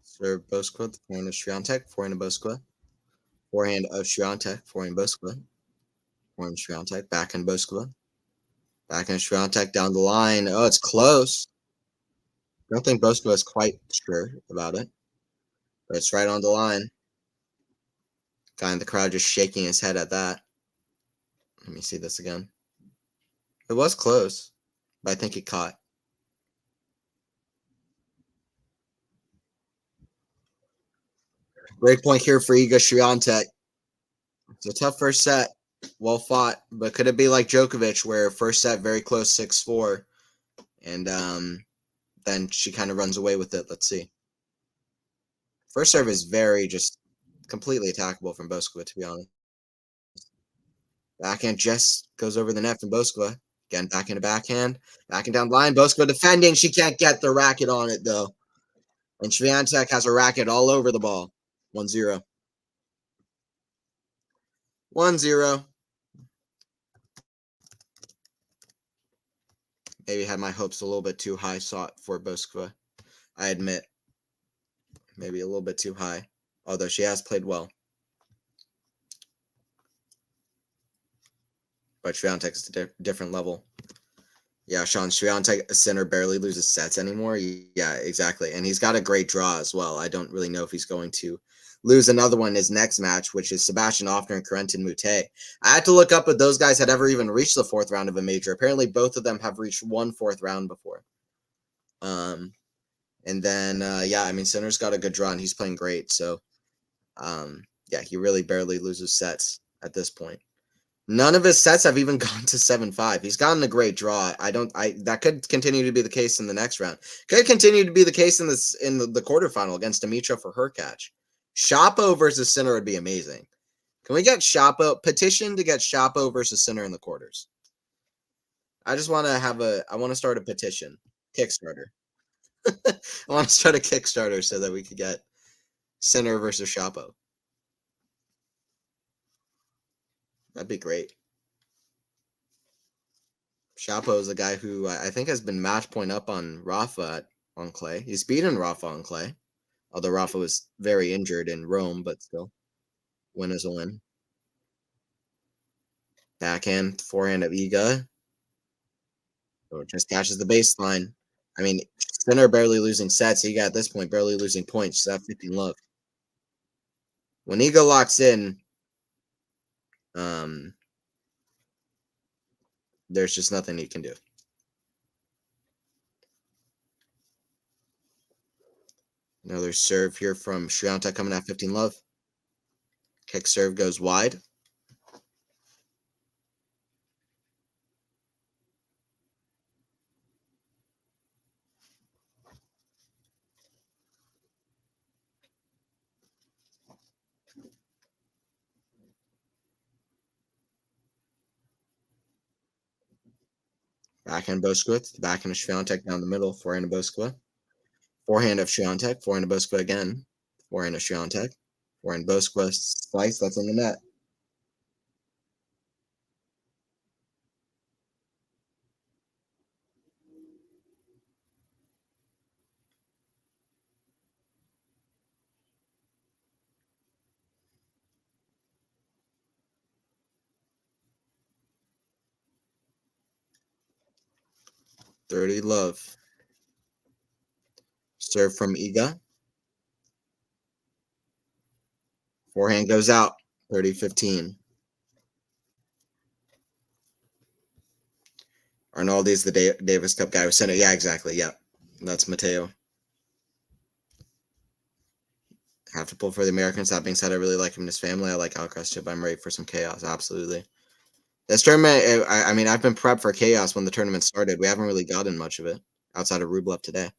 Serve Bouzkova, forehand of Świątek, forehand of Bouzkova. Forehand of Świątek, forehand Bouzkova. Forehand Świątek, backhand Bouzkova. Backhand Świątek down the line. Oh, it's close. I don't think Bouzkova is quite sure about it, but it's right on the line. Guy in the crowd just shaking his head at that. Let me see this again. It was close, but I think he caught. Great point here for Iga Świątek. It's a tough first set. Well fought, but could it be like Djokovic, where first set very close 6-4, and then she kind of runs away with it? Let's see. First serve is very just completely attackable from Bouzkova, to be honest. Backhand just goes over the net from Bouzkova. Again, backhand to backhand. Backhand down the line. Bouzkova defending. She can't get the racket on it, though. And Świątek has a racket all over the ball. 1-0. 1-0. Maybe had my hopes a little bit too high sought for Bouzkova. I admit. Maybe a little bit too high. Although she has played well. But Świątek's a different level. Yeah, Sean Świątek, a center, barely loses sets anymore. Yeah, exactly. And he's got a great draw as well. I don't really know if he's going to lose another one in his next match, which is Sebastian Offner and Corentin Moutet. I had to look up if those guys had ever even reached the fourth round of a major. Apparently, both of them have reached one fourth round before. And then, yeah, I mean, Sinner's got a good draw, and he's playing great. So, yeah, he really barely loses sets at this point. None of his sets have even gone to 7-5. He's gotten a great draw. That could continue to be the case in the next round. Could continue to be the case in the quarterfinal against Dimitrov for Hurkacz. Shapo versus Sinner would be amazing. Can we get Shapo petition to get Shapo versus Sinner in the quarters? I just want to I want to start a petition, Kickstarter. I want to start a Kickstarter so that we could get Sinner versus Shapo. That'd be great. Shapo is a guy who I think has been match point up on Rafa on clay. He's beaten Rafa on clay, although Rafa was very injured in Rome, but still, win is a win. Backhand, forehand of Iga. So just catches the baseline. I mean, Sinner barely losing sets. Iga at this point barely losing points. That 15 love. When Iga locks in, there's just nothing he can do. Another serve here from Świątek coming at 15 love. Kick serve goes wide. Backhand Bouzkova, backhand of Świątek down the middle, forehand of Bouzkova. Forehand of Świątek, forehand of Bouzkova again. Forehand of Świątek. Forehand Bouzkova slice, that's in the net. 30 love. Serve from Iga. Forehand goes out. 30-15. Arnaldi's the Davis Cup guy. Center. Yeah, exactly. Yeah, that's Mateo. Have to pull for the Americans. That being said, I really like him and his family. I like Alcaraz too, but I'm ready for some chaos. Absolutely. This tournament, I mean, I've been prepped for chaos when the tournament started. We haven't really gotten much of it outside of Rublev today.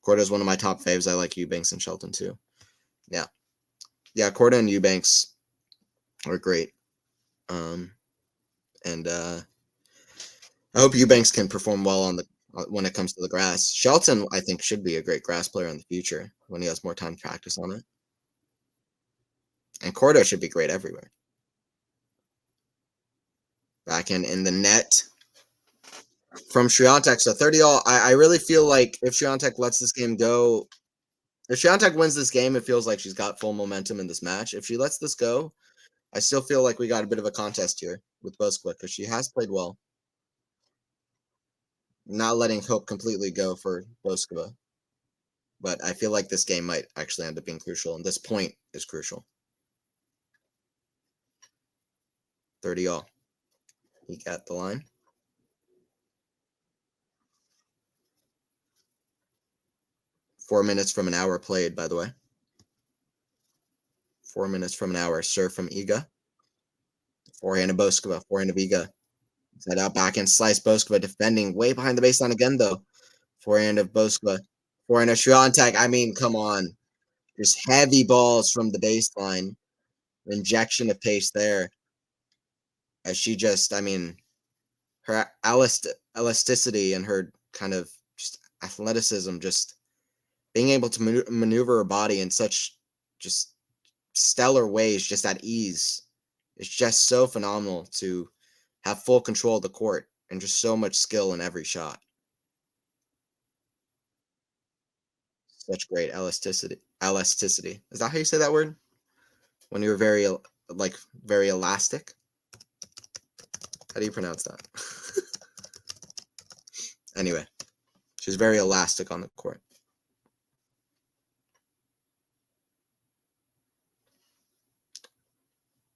Korda is one of my top faves. I like Eubanks and Shelton too. Yeah. Yeah, Korda and Eubanks are great. And I hope Eubanks can perform well on the when it comes to the grass. Shelton, I think, should be a great grass player in the future when he has more time to practice on it. And Korda should be great everywhere. Backhand in the net from Świątek. So 30-all. I really feel like if Świątek lets this game go, if Świątek wins this game, it feels like she's got full momentum in this match. If she lets this go, I still feel like we got a bit of a contest here with Bouzkova because she has played well. Not letting hope completely go for Bouzkova. But I feel like this game might actually end up being crucial, and this point is crucial. 30-all. He got the line. Four minutes from an hour played, by the way. 4 minutes from an hour. Serve from Iga. Forehand of Bouzkova. Forehand of Iga. Set out backhand slice. Bouzkova defending way behind the baseline again, though. Forehand of Bouzkova. Forehand of Świątek. I mean, come on. Just heavy balls from the baseline. Injection of pace there. As she just, I mean, her elasticity and her kind of just athleticism, just being able to maneuver her body in such just stellar ways, just at ease. It's just so phenomenal to have full control of the court and just so much skill in every shot. Such great elasticity. Elasticity. Is that how you say that word? When you're very, like, very elastic? How do you pronounce that? Anyway, she's very elastic on the court.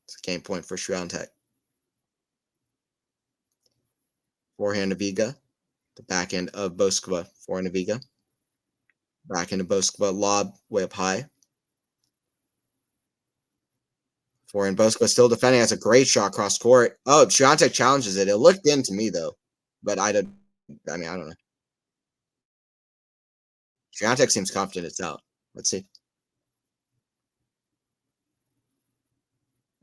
It's a game point for Świątek. Forehand of Iga. The backhand of Bouzkova. Forehand of Iga. Backhand of Bouzkova. Lob way up high. Forehand Bouzkova still defending. That's a great shot cross court. Oh, Świątek challenges it. It looked in to me, though. But I don't know. Świątek seems confident it's out. Let's see.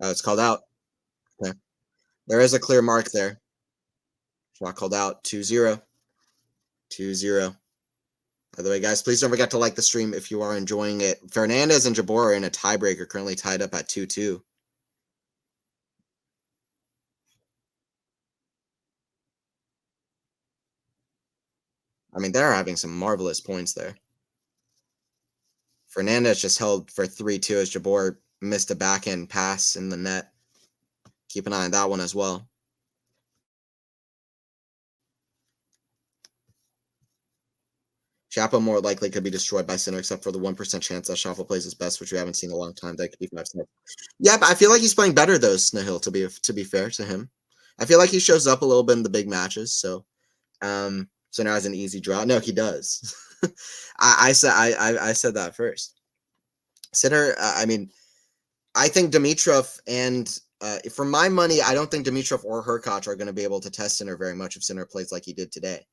Oh, it's called out. Okay. There is a clear mark there. Shot called out. 2-0. 2-0. By the way, guys, please don't forget to like the stream if you are enjoying it. Fernandez and Jabeur are in a tiebreaker, currently tied up at 2-2. I mean, they're having some marvelous points there. Fernandez just held for 3-2 as Jabeur missed a backhand pass in the net. Keep an eye on that one as well. Chapo more likely could be destroyed by Sinner, except for the 1% chance that Chapo plays his best, which we haven't seen in a long time. That could be 5 steps. Yeah, but I feel like he's playing better though, Snahil, to be fair to him. I feel like he shows up a little bit in the big matches, so Sinner has an easy draw. No, he does. I said that first. Sinner, I mean, I think Dimitrov and for my money, I don't think Dimitrov or Hurkacz are going to be able to test Sinner very much if Sinner plays like he did today.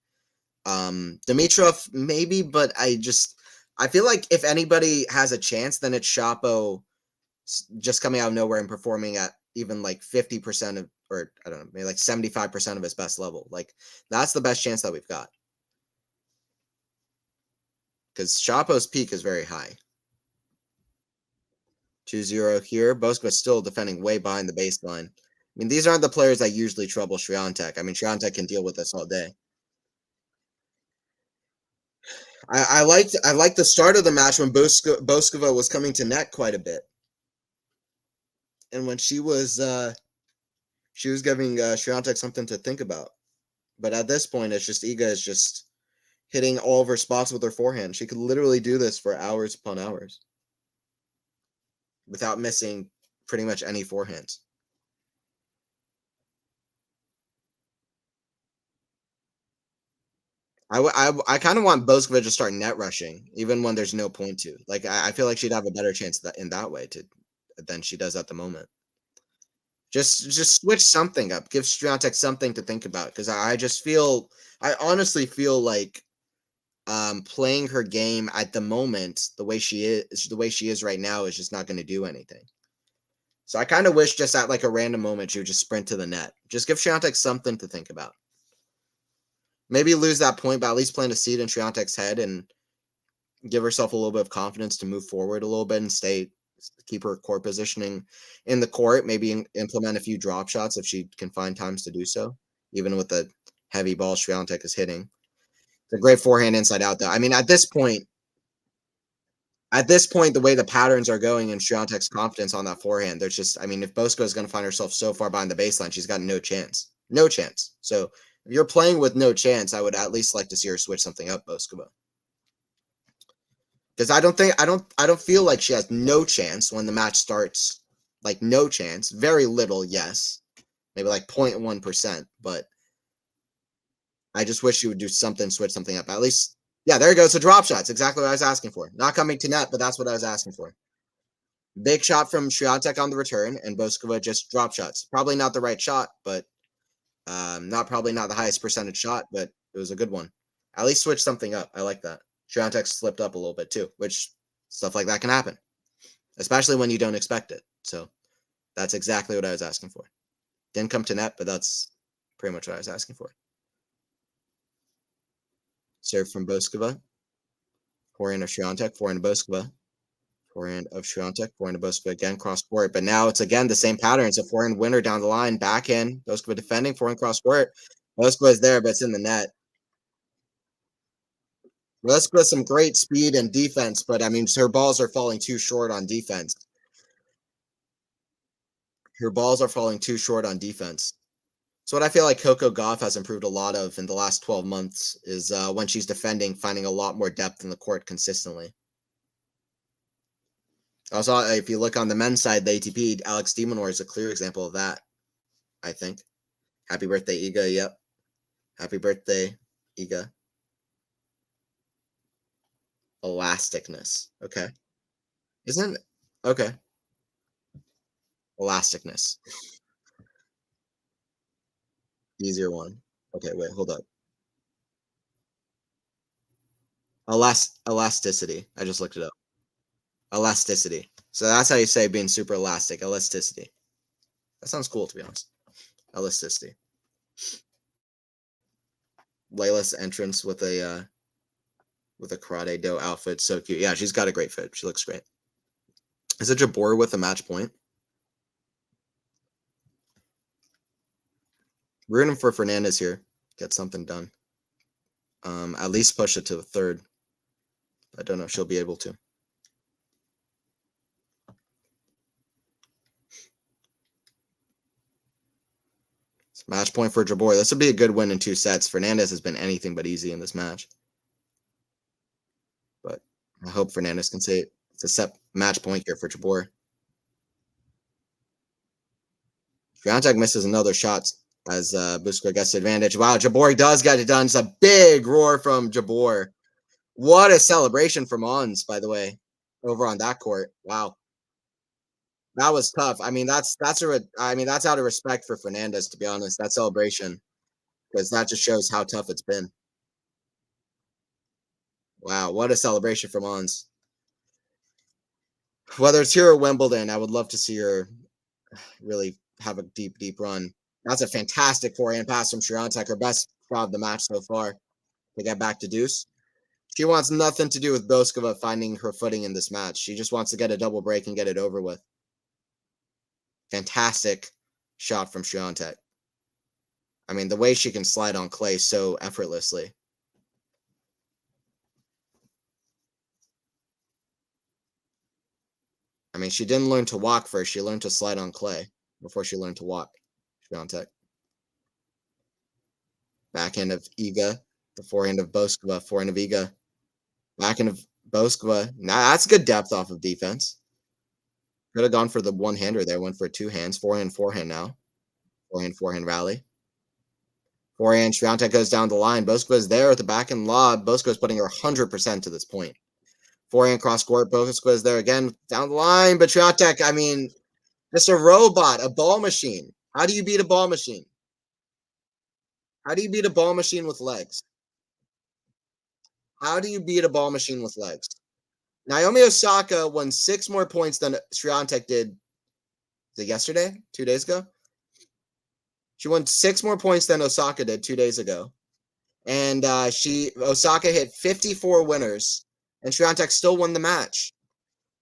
Dimitrov maybe, but I feel like if anybody has a chance, then it's Chapo just coming out of nowhere and performing at even like 50% of, or I don't know, maybe like 75% of his best level. Like that's the best chance that we've got. Because Chapo's peak is very high. 2-0 here. Bouzkova still defending way behind the baseline. I mean, these aren't the players that usually trouble Świątek. I mean, Świątek can deal with this all day. I liked the start of the match when Bouzkova was coming to net quite a bit, and when she was giving Świątek something to think about. But at this point, it's just Iga is just hitting all of her spots with her forehand. She could literally do this for hours upon hours without missing pretty much any forehands. I kind of want Bouzkova to start net rushing, even when there's no point to. Like I feel like she'd have a better chance that in that way to than she does at the moment. Just switch something up. Give Świątek something to think about because I just feel I honestly feel like playing her game at the moment the way she is right now is just not going to do anything. So I kind of wish just at like a random moment she would just sprint to the net. Just give Świątek something to think about. Maybe lose that point, but at least plant a seed in Świątek's head and give herself a little bit of confidence to move forward a little bit and keep her court positioning in the court. Maybe implement a few drop shots if she can find times to do so, even with the heavy ball Świątek is hitting. It's a great forehand inside out, though. I mean, at this point, the way the patterns are going and Świątek's confidence on that forehand, there's just, I mean, if Bouzkova is going to find herself so far behind the baseline, she's got no chance. No chance. So if you're playing with no chance, I would at least like to see her switch something up, Bouzkova. Because I don't feel like she has no chance when the match starts. Like no chance. Very little, yes. Maybe like 0.1%, but I just wish she would do something, switch something up. At least, yeah, there you go. So drop shots, exactly what I was asking for. Not coming to net, but that's what I was asking for. Big shot from Świątek on the return, and Bouzkova just drop shots. Probably not the right shot, but probably not the highest percentage shot, but it was a good one. At least switch something up. I like that. Świątek slipped up a little bit too, which stuff like that can happen, especially when you don't expect it. So that's exactly what I was asking for. Didn't come to net, but that's pretty much what I was asking for. Serve from Bouzkova. Forehand of Świątek, forehand of Bouzkova. Forehand of Świątek, forehand of Bouzkova again, cross court. But now it's again the same pattern. It's a forehand winner down the line, backhand. Bouzkova defending, forehand cross court. Bouzkova is there, but it's in the net. Bouzkova has some great speed and defense, but I mean, her balls are falling too short on defense. Her balls are falling too short on defense. So what I feel like Coco Gauff has improved a lot of in the last 12 months is when she's defending, finding a lot more depth in the court consistently. Also, if you look on the men's side, the ATP, Alex de Minaur is a clear example of that, I think. Happy birthday, Iga. Yep. Happy birthday, Iga. Elasticness. Okay. Isn't okay. Elasticness. Easier one. Okay, wait, hold up. Elasticity. I just looked it up. Elasticity. So that's how you say being super elastic. Elasticity. That sounds cool, to be honest. Elasticity. Layla's entrance with a karate do outfit, so cute. Yeah, she's got a great fit. She looks great. Is it Jabeur with a match point? Rooting for Fernandez here. Get something done. At least push it to the third. I don't know if she'll be able to. Match point for Jabeur. This would be a good win in 2 sets. Fernandez has been anything but easy in this match. But I hope Fernandez can say it's a set match point here for Jabeur. Świątek misses another shot as Bouzkova gets the advantage. Wow, Jabeur does get it done. It's a big roar from Jabeur. What a celebration from Ons, by the way, over on that court. Wow. That was tough. I mean, that's out of respect for Fernandez, to be honest. That celebration, because that just shows how tough it's been. Wow, what a celebration from Ons. Whether it's here or Wimbledon, I would love to see her really have a deep, deep run. That's a fantastic forehand pass from Świątek, her best shot of the match so far to get back to deuce. She wants nothing to do with Bouzkova finding her footing in this match. She just wants to get a double break and get it over with. Fantastic shot from Świątek. I mean, the way she can slide on clay so effortlessly. I mean, she didn't learn to walk first. She learned to slide on clay before she learned to walk. Świątek. Backhand of Iga. The forehand of Bouzkova, forehand of Iga. Backhand of Bouzkova. Nah, that's good depth off of defense. Could have gone for the one-hander there, went for two hands. Forehand, forehand now. Forehand, forehand rally. Forehand, Świątek goes down the line. Bouzkova's there at the backhand lob. Bouzkova's putting her 100% to this point. Forehand cross court. Bouzkova's there again down the line. But Świątek, I mean, just a robot, a ball machine. How do you beat a ball machine? How do you beat a ball machine with legs? How do you beat a ball machine with legs? Naomi Osaka won 6 more points than Świątek did. Was it yesterday? 2 days ago? She won 6 more points than Osaka did 2 days ago. And Osaka hit 54 winners, and Świątek still won the match.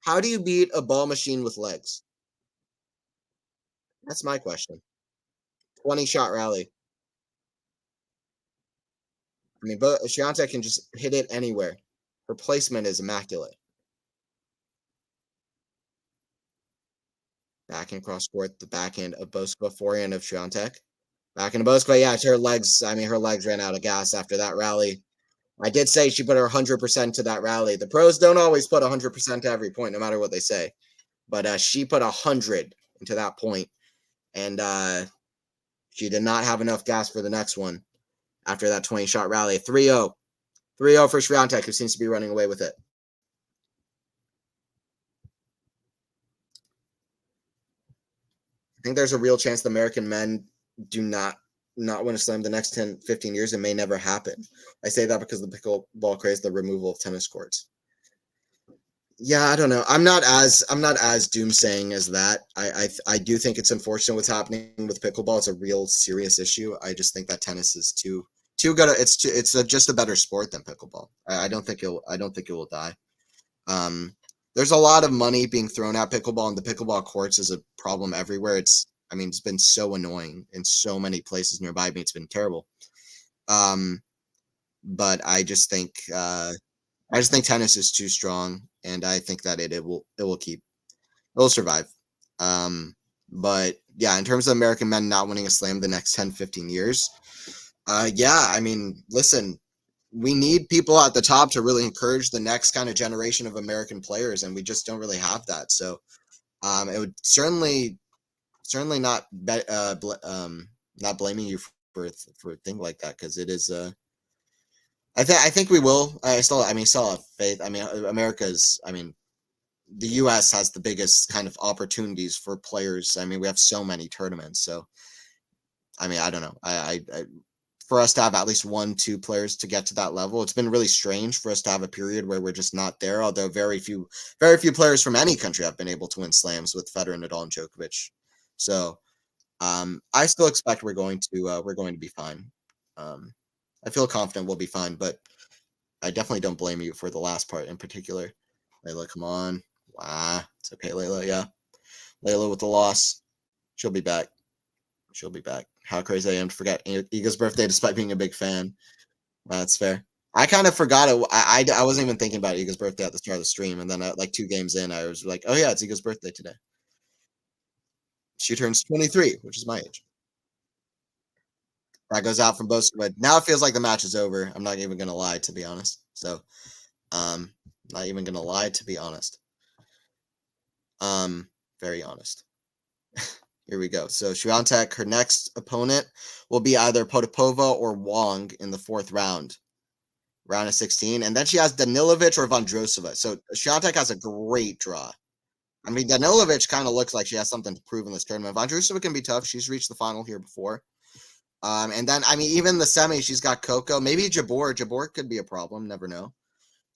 How do you beat a ball machine with legs? That's my question. 20-shot rally. I mean, but Świątek can just hit it anywhere. Her placement is immaculate. Backhand cross court, the backhand of Bouzkova, forehand of Świątek. Backhand of Bouzkova, yeah, her legs, I mean, her legs ran out of gas after that rally. I did say she put her 100% to that rally. The pros don't always put 100% to every point, no matter what they say. But she put 100 into that point, and she did not have enough gas for the next one after that 20-shot rally. 3-0. 3-0 for Świątek, who seems to be running away with it. I think there's a real chance the American men do not win a slam the next 10, 15 years. It may never happen. I say that because of the pickleball craze, the removal of tennis courts. Yeah, I don't know. I'm not as doomsaying as that. I do think it's unfortunate what's happening with pickleball. It's a real serious issue. I just think that tennis is too good. It's just a better sport than pickleball. I don't think it will die. There's a lot of money being thrown at pickleball, and the pickleball courts is a problem everywhere. It's been so annoying in so many places nearby me. It's been terrible. But I just think tennis is too strong, and I think that it will survive. But yeah, in terms of American men not winning a slam the next 10, 15 years, yeah, I mean, listen, we need people at the top to really encourage the next kind of generation of American players, and we just don't really have that. So it would certainly not not blaming you for a thing like that, because it is I think we will. I still have faith. I mean, the U.S. has the biggest kind of opportunities for players. I mean, we have so many tournaments. So, I mean, I don't know. I for us to have at least 1-2 players to get to that level, it's been really strange for us to have a period where we're just not there. Although very few players from any country have been able to win slams with Federer, Nadal, and Djokovic. So, I still expect we're going to be fine. I feel confident we'll be fine, but I definitely don't blame you for the last part in particular. Layla, come on. Wow. It's okay, Layla. Yeah. Layla with the loss. She'll be back. How crazy I am to forget Iga's birthday despite being a big fan. That's fair. I kind of forgot it. I wasn't even thinking about Iga's birthday at the start of the stream, and then like 2 games in, I was like, oh yeah, it's Iga's birthday today. She turns 23, which is my age. That goes out from Bouzkova. Now it feels like the match is over. I'm not even gonna lie, to be honest. So, not even gonna lie, to be honest. Very honest. Here we go. So Świątek, her next opponent will be either Potapova or Wong in the 4th round of 16, and then she has Danilovic or Vondrousova. So Świątek has a great draw. I mean, Danilovic kind of looks like she has something to prove in this tournament. Vondrousova can be tough. She's reached the final here before. And then, I mean, even the semi, she's got Coco. Maybe Jabeur. Jabeur could be a problem. Never know.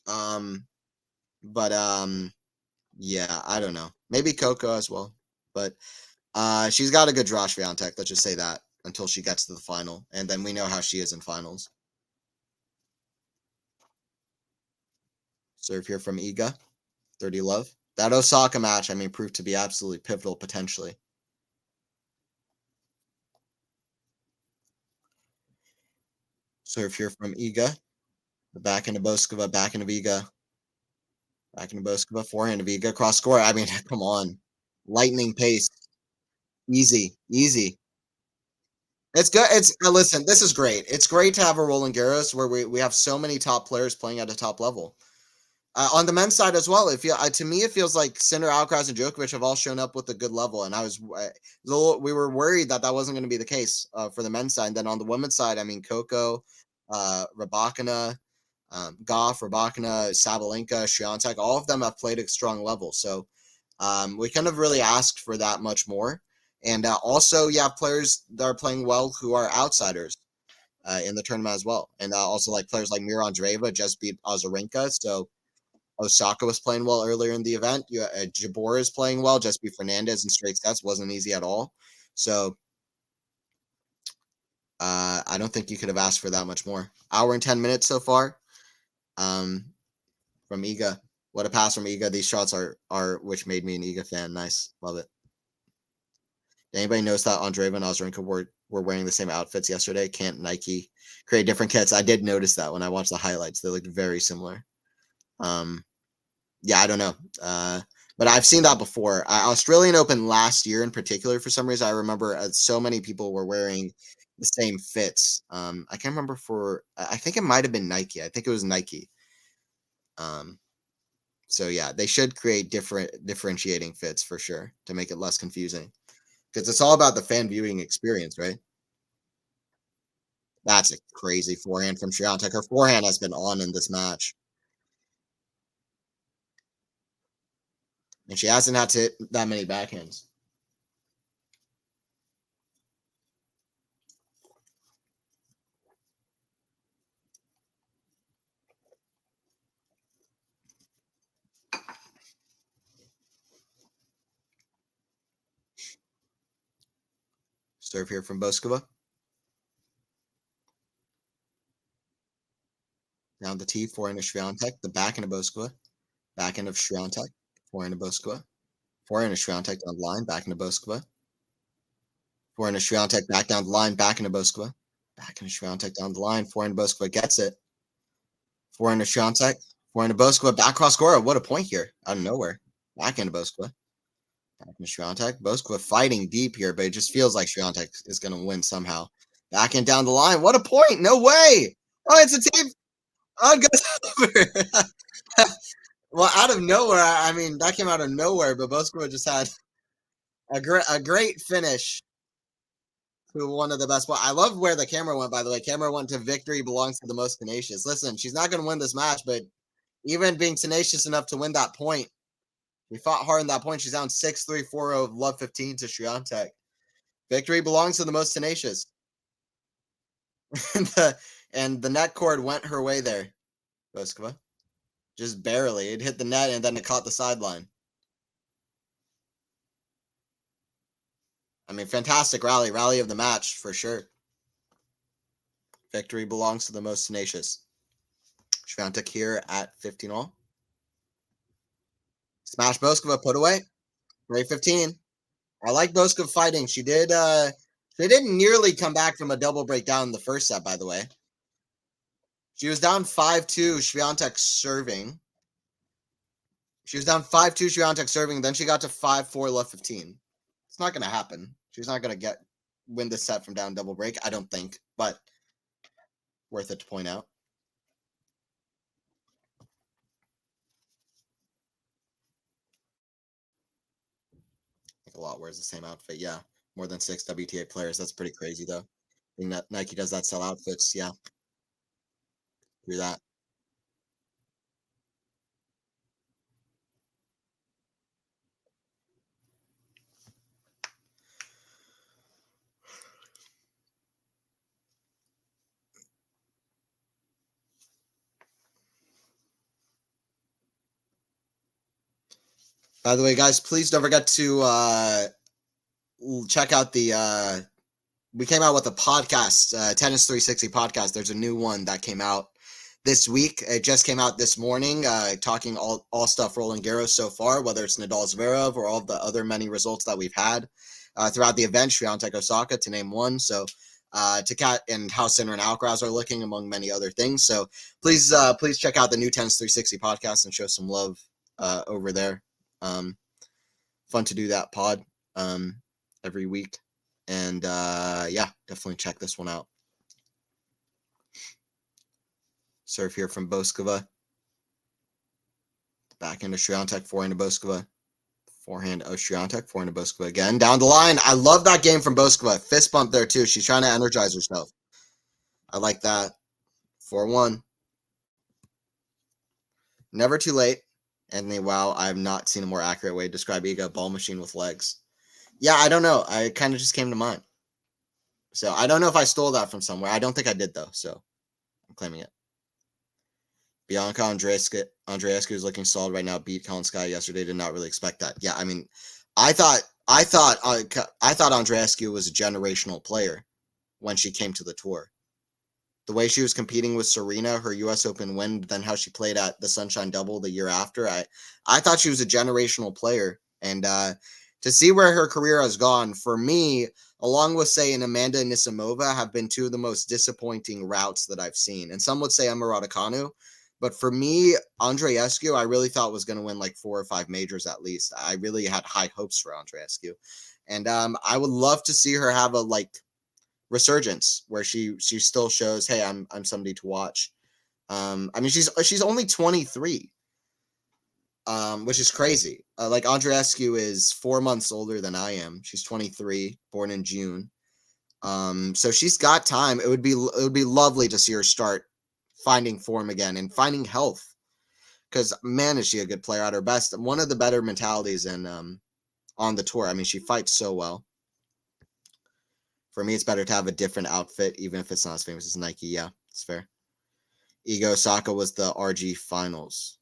But yeah, I don't know. Maybe Coco as well. But she's got a good draw, Świątek. Let's just say that until she gets to the final. And then we know how she is in finals. Serve here from Iga. 30 love. That Osaka match, I mean, proved to be absolutely pivotal potentially. Serve here from Iga. The back end of Bouzkova, back end of Iga. Back into Bouzkova, forehand of Iga, cross score. I mean, come on. Lightning pace. Easy. It's good. It's listen. This is great. It's great to have a Roland Garros where we have so many top players playing at a top level. On the men's side as well, to me it feels like Sinner, Alcaraz, and Djokovic have all shown up with a good level, and we were worried that wasn't going to be the case for the men's side. And then on the women's side, I mean, Coco, Rybakina, Goff, Rybakina, Sabalenka, Świątek, all of them have played at a strong level. So we couldn't have really asked for that much more. And also, you have players that are playing well who are outsiders in the tournament as well. And also, like players like Mira Andreeva just beat Azarenka. So Osaka was playing well earlier in the event. Jabeur is playing well. Just beat Fernandez in straight sets. Wasn't easy at all. So I don't think you could have asked for that much more. Hour and 10 minutes so far. From Iga. What a pass from Iga. These shots are which made me an Iga fan. Nice. Love it. Anybody notice that Andreeva and Azarenka were wearing the same outfits yesterday? Can't Nike create different kits? I did notice that when I watched the highlights. They looked very similar. Yeah, I don't know. But I've seen that before. Australian Open last year in particular, for some reason, I remember so many people were wearing the same fits. I can't remember I think it might have been Nike. I think it was Nike. So yeah, they should create differentiating fits for sure to make it less confusing. Because it's all about the fan viewing experience, right? That's a crazy forehand from Świątek. Her forehand has been on in this match. And she hasn't had to hit that many backhands. Serve here from Bouzkova. Down the tee, forehand of Świątek. The backhand of Bouzkova. Backhand of Świątek. Forehand of Bouzkova. Forehand of Świątek down the line. Backhand of Bouzkova. Forehand of Świątek back down the line. Backhand of Bouzkova. Backhand of Świątek down the line. Forehand of Bouzkova gets it. Forehand of Świątek. Forehand of Bouzkova. Back cross score. What a point here. Out of nowhere. Backhand of Bouzkova. Backhand of Świątek. Bouzkova fighting deep here, but it just feels like Świątek is going to win somehow. Backhand down the line. What a point. No way. Oh, it's a team. Oh, it goes over. Well, out of nowhere, I mean, that came out of nowhere, but Bouzkova just had a great finish to one of the best. I love where the camera went, by the way. Camera went to victory belongs to the most tenacious. Listen, she's not going to win this match, but even being tenacious enough to win that point, she fought hard in that point. She's down 6-3, 4-0, love 15 to Świątek. Victory belongs to the most tenacious. and the net cord went her way there, Bouzkova. Just barely. It hit the net and then it caught the sideline. I mean, fantastic rally. Rally of the match for sure. Victory belongs to the most tenacious. Świątek here at 15 all. Smash Bouzkova, put away. Great 15. I like Bouzkova fighting. She didn't nearly come back from a double breakdown in the first set, by the way. She was down 5-2, Świątek serving. She was down 5-2, Świątek serving. Then she got to 5-4, love 15. It's not going to happen. She's not going to win this set from down double break, I don't think. But worth it to point out. I think a lot wears the same outfit. Yeah, more than 6 WTA players. That's pretty crazy, though. I think that Nike does that sell outfits. Yeah. Do that. By the way, guys, please don't forget to check out the we came out with a podcast, Tennis 360 podcast. There's a new one that came out this week. It just came out this morning, talking all stuff Roland Garros so far, whether it's Nadal Zverev or all the other many results that we've had throughout the event, Świątek Osaka to name one. So and how Sinner and Alcaraz are looking, among many other things. So please check out the new Tennis 360 podcast and show some love over there. Fun to do that pod every week. And yeah, definitely check this one out. Serve here from Bouzkova. Backhand of Świątek, forehand of Bouzkova. Forehand of Świątek, forehand of Bouzkova again. Down the line. I love that game from Bouzkova. Fist bump there too. She's trying to energize herself. I like that. 4-1. Never too late. And wow, I have not seen a more accurate way to describe Iga, ball machine with legs. Yeah, I don't know. I kind of just came to mind. So I don't know if I stole that from somewhere. I don't think I did though. So I'm claiming it. Bianca Andreescu is looking solid right now. Beat Kalinskaya yesterday. Did not really expect that. Yeah, I mean, I thought Andreescu was a generational player when she came to the tour. The way she was competing with Serena, her U.S. Open win, then how she played at the Sunshine Double the year after, I thought she was a generational player. And to see where her career has gone, for me, along with, say, an Amanda Anisimova, have been two of the most disappointing routes that I've seen. And some would say Emma Raducanu. But for me, Andreescu, I really thought was going to win like 4 or 5 majors at least. I really had high hopes for Andreescu. And I would love to see her have a, resurgence where she still shows, hey, I'm somebody to watch. I mean, she's only 23, which is crazy. Andreescu is 4 months older than I am. She's 23, born in June. So she's got time. It would be lovely to see her start finding form again and finding health. Because man, is she a good player at her best. One of the better mentalities in on the tour. I mean, she fights so well. For me, it's better to have a different outfit, even if it's not as famous as Nike. Yeah, it's fair. Iga Osaka was the RG finals.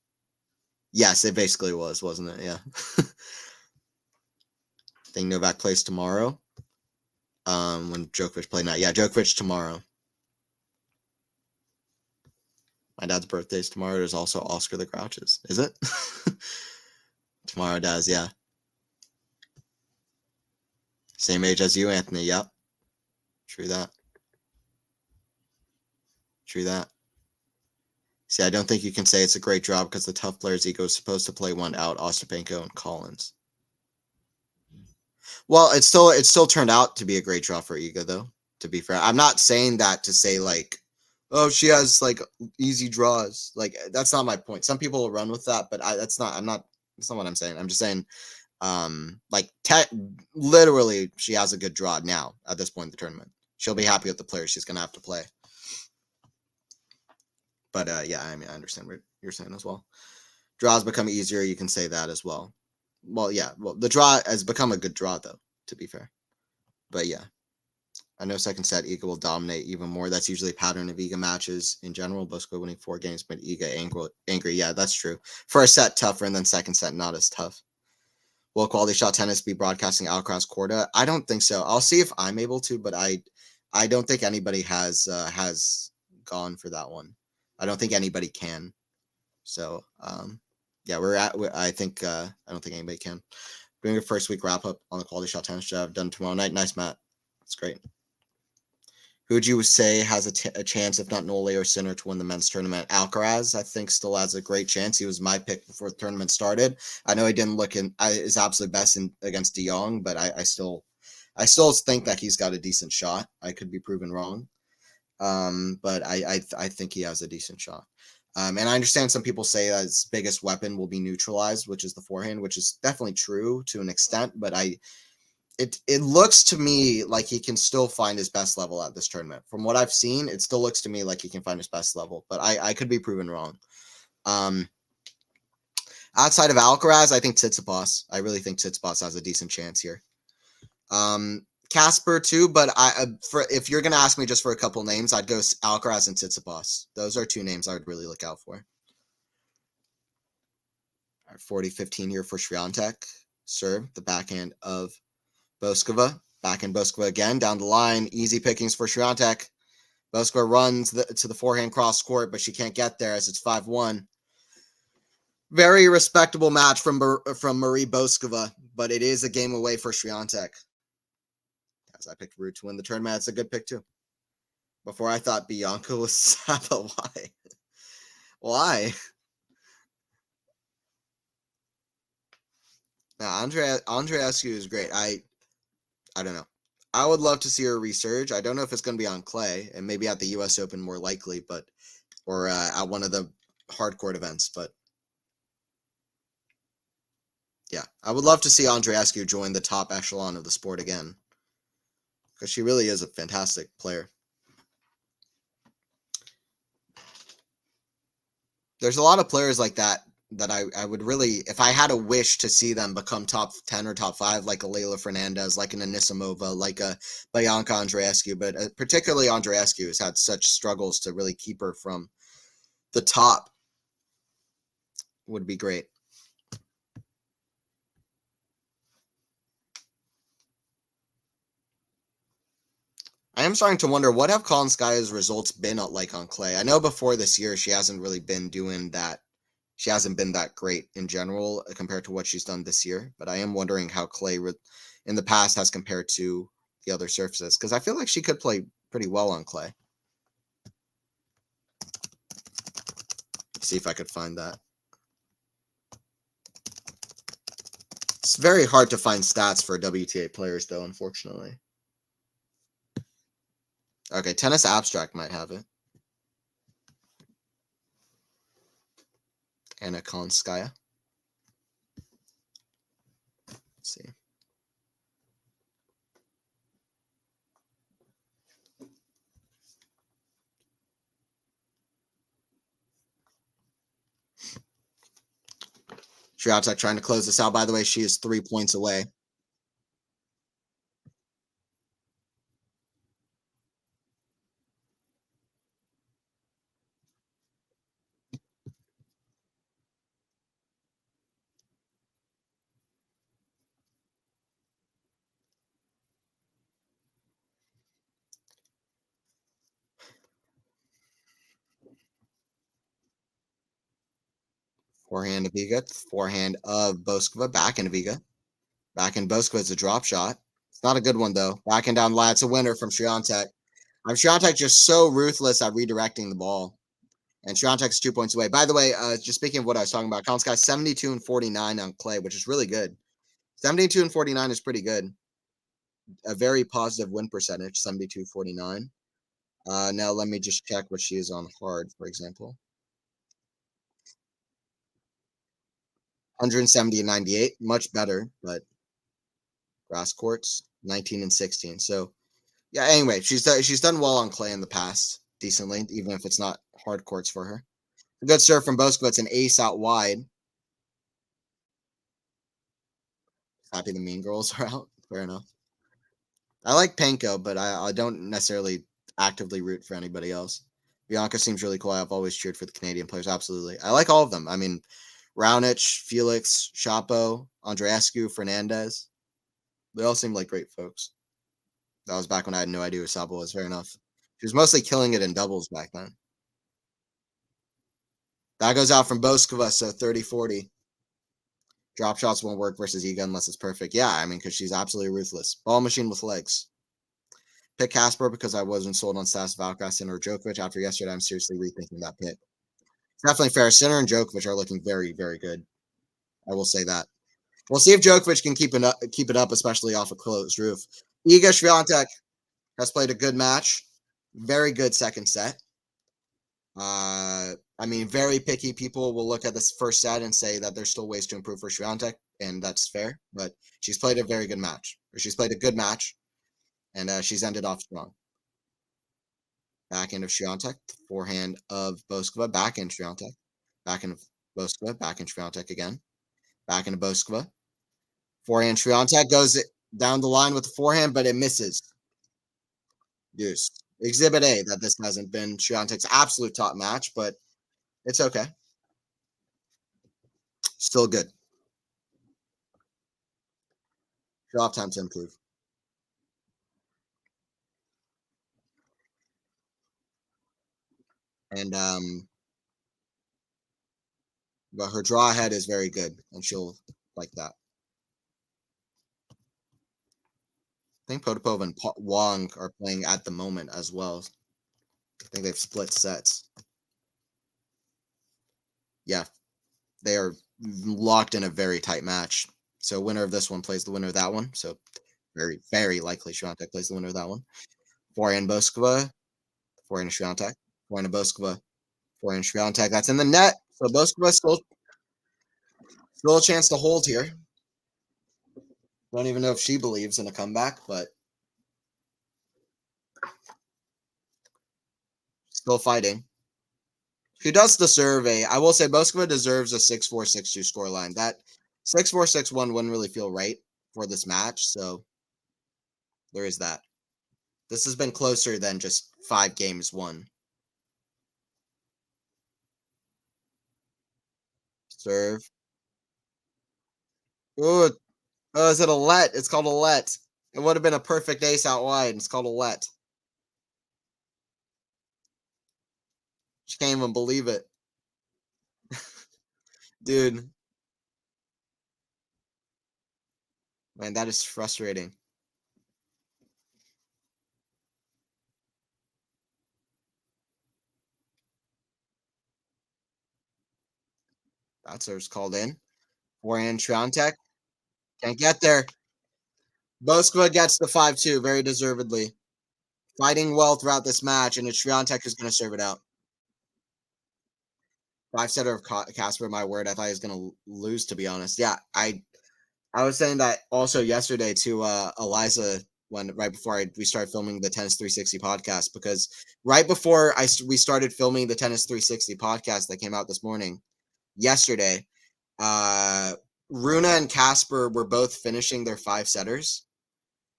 Yes, it basically was, wasn't it? Yeah. I think Novak plays tomorrow. When Djokovic played now. Yeah, Djokovic tomorrow. My dad's birthday is tomorrow. There's also Oscar the Grouches. Is it? Tomorrow, Daz, yeah. Same age as you, Anthony. Yep. True that. True that. See, I don't think you can say it's a great draw because the tough players' ego is supposed to play one out, Ostapenko and Collins. Well, it still turned out to be a great draw for Iga, though, to be fair. I'm not saying that to say, oh, she has, easy draws. That's not my point. Some people will run with that, but that's not what I'm saying. I'm just saying, literally, she has a good draw now at this point in the tournament. She'll be happy with the players she's going to have to play. But, yeah, I mean, I understand what you're saying as well. Draws become easier. You can say that as well. Well, yeah. Well, the draw has become a good draw, though, to be fair. But, yeah. I know second set, Iga will dominate even more. That's usually a pattern of Iga matches in general. Bouzkova winning 4 games, but Iga angry. Yeah, that's true. First set, tougher, and then second set, not as tough. Will QualityShot Tennis be broadcasting Alcaraz Korda? I don't think so. I'll see if I'm able to, but I don't think anybody has gone for that one. I don't think anybody can. So, yeah, I don't think anybody can. Doing a first week wrap up on the QualityShot Tennis job done tomorrow night. Nice, Matt. That's great. Who would you say has a chance, if not Nole or Sinner, to win the men's tournament? Alcaraz, I think, still has a great chance. He was my pick before the tournament started. I know he didn't look his absolute best against De Jong, but I still think that he's got a decent shot. I could be proven wrong, but I think he has a decent shot. And I understand some people say that his biggest weapon will be neutralized, which is the forehand, which is definitely true to an extent, but it looks to me like he can still find his best level at this tournament. From what I've seen, it still looks to me like he can find his best level, but I could be proven wrong. Outside of Alcaraz, I think Tsitsipas. I really think Tsitsipas has a decent chance here. Casper too, but if you're gonna ask me just for a couple names, I'd go Alcaraz and Tsitsipas. Those are 2 names I would really look out for. All right, 40-15 here for Świątek. Serve the backhand of Bouzkova. Backhand Bouzkova again. Down the line. Easy pickings for Świątek. Bouzkova runs to the forehand cross court, but she can't get there as it's 5-1. Very respectable match from Marie Bouzkova, but it is a game away for Świątek. As I picked Ruud to win the tournament, it's a good pick too. Before I thought Bianca was Saba. Why? Why? Now, Andreescu is great. I don't know. I would love to see her resurge. I don't know if it's going to be on clay, and maybe at the U.S. Open more likely, but or at one of the hard court events. But yeah, I would love to see Andreescu join the top echelon of the sport again, because she really is a fantastic player. There's a lot of players like that I would really, if I had a wish to see them become top 10 or top 5, like a Leylah Fernandez, like an Anisimova, like a Bianca Andreescu, but particularly Andreescu has had such struggles to really keep her from the top, would be great. I am starting to wonder, what have Kalinskaya's results been like on clay? I know before this year she hasn't really been doing that. She hasn't been that great in general compared to what she's done this year, but I am wondering how clay in the past has compared to the other surfaces, because I feel like she could play pretty well on clay. See if I could find that. It's very hard to find stats for WTA players, though, unfortunately. Okay, Tennis Abstract might have it. Anna Kalinskaya. Let's see. Świątek trying to close this out. By the way, she is 3 points away. Forehand of Iga. Forehand of Bouzkova. Backhand of Iga. Backhand Bouzkova is a drop shot. It's not a good one, though. Backhand down lat. It's a winner from Świątek. Świątek just so ruthless at redirecting the ball. And Świątek's 2 points away. By the way, just speaking of what I was talking about, Kalinskaya 72 and 49 on clay, which is really good. 72 and 49 is pretty good. A very positive win percentage, 72-49. Now let me just check what she is on hard, for example. 170 and 98, much better, but grass courts, 19 and 16. So yeah, anyway, she's done well on clay in the past, decently, even if it's not hard courts for her. A good serve from Bouzkova. It's an ace out wide. Happy the mean girls are out. Fair enough. I like Panko, but I don't necessarily actively root for anybody else. Bianca seems really cool. I've always cheered for the Canadian players. Absolutely. I like all of them. I mean, Raonic, Felix, Chapo, Andreescu, Fernandez. They all seem like great folks. That was back when I had no idea who Sabo was. Fair enough. She was mostly killing it in doubles back then. That goes out from Bouzkova, so 30-40. Drop shots won't work versus Iga unless it's perfect. Yeah, I mean, because she's absolutely ruthless. Ball machine with legs. Pick Casper because I wasn't sold on Stas Valkras or Djokovic. After yesterday, I'm seriously rethinking that pick. It's definitely fair. Sinner and Djokovic are looking very, very good. I will say that. We'll see if Djokovic can keep it up, especially off a closed roof. Iga Świątek has played a good match. Very good second set. I mean, very picky people will look at this first set and say that there's still ways to improve for Świątek, and that's fair. But she's played a very good match, or she's played a good match, and she's ended off strong. Backhand of Świątek, forehand of Bouzkova, backhand Świątek, backhand of Bouzkova, backhand Świątek again, backhand of Bouzkova. Forehand Świątek goes down the line with the forehand, but it misses. Deuce. Exhibit A that this hasn't been Świątek's absolute top match, but it's okay. Still good. Drop time to improve. And but her draw ahead is very good, and she'll like that. I think Potapova and Wong are playing at the moment as well. I think they've split sets. Yeah, they are locked in a very tight match. So winner of this one plays the winner of that one. So Very, very likely Świątek plays the winner of that one. Forehand Bouzkova, forehand Świątek, forehand Bouzkova, forehand Świątek. That's in the net. So Bouzkova still a chance to hold here. Don't even know if she believes in a comeback, but still fighting. She does deserve I will say Bouzkova deserves a 6-4, 6-2 scoreline. That 6-4, 6-1 wouldn't really feel right for this match, so there is that. This has been closer than just 5 games won. Serve. Ooh, oh, is it a let? It's called a let. It would have been a perfect ace out wide. It's called a let. She can't even believe it. Dude. Man, that is frustrating. That serve's called in. Forehand Świątek. Can't get there. Bouzkova gets the 5-2 very deservedly. Fighting well throughout this match, and it's Świątek who's going to serve it out. 5-setter of Casper, my word. I thought he was going to lose, to be honest. Yeah, I was saying that also yesterday to Eliza right before we started filming the Tennis 360 podcast, because right before we started filming the Tennis 360 podcast that came out this morning, yesterday, Runa and Casper were both finishing their 5-setters.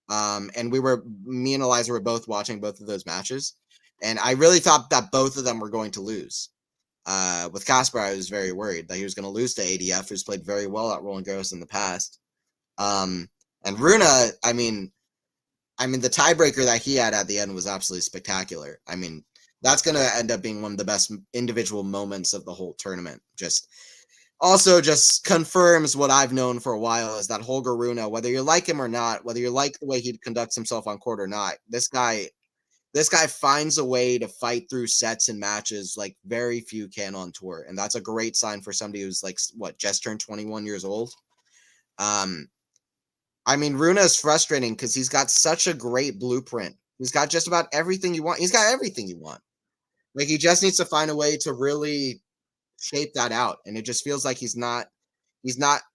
And me and Eliza were both watching both of those matches. And I really thought that both of them were going to lose. With Casper, I was very worried that he was going to lose to ADF, who's played very well at Roland Garros in the past. And Runa, I mean, the tiebreaker that he had at the end was absolutely spectacular. I mean, that's going to end up being one of the best individual moments of the whole tournament. Just confirms what I've known for a while, is that Holger Rune, whether you like him or not, whether you like the way he conducts himself on court or not, this guy finds a way to fight through sets and matches like very few can on tour. And that's a great sign for somebody who's like, just turned 21 years old. I mean, Rune is frustrating because he's got such a great blueprint. He's got just about everything you want. He's got everything you want. Like, he just needs to find a way to really shape that out. And it just feels like he's not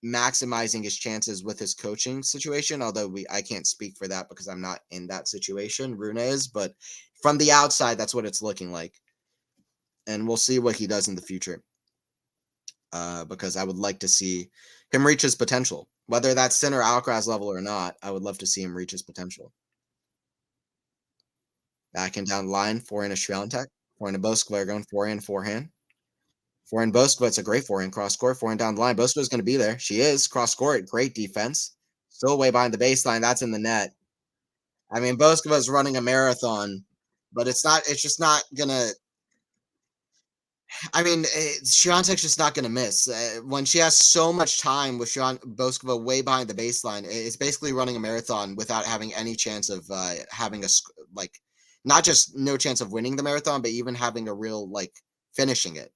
maximizing his chances with his coaching situation. Although I can't speak for that because I'm not in that situation. Rune is, but from the outside, that's what it's looking like. And we'll see what he does in the future. Because I would like to see him reach his potential. Whether that's Sinner Alcaraz level or not, I would love to see him reach his potential. Back and down the line, forehand to Świątek, forehand to Bouzkova, going forehand. Forehand Bouzkova, it's a great forehand cross court, forehand down the line. Bouzkova's going to be there. She is cross court, great defense. Still way behind the baseline. That's in the net. I mean, Bouzkova's running a marathon, but it's just not gonna. I mean, Świątek's just not going to miss. When she has so much time with Bouzkova way behind the baseline, it's basically running a marathon without having any chance of having not just no chance of winning the marathon, but even having a real, finishing it.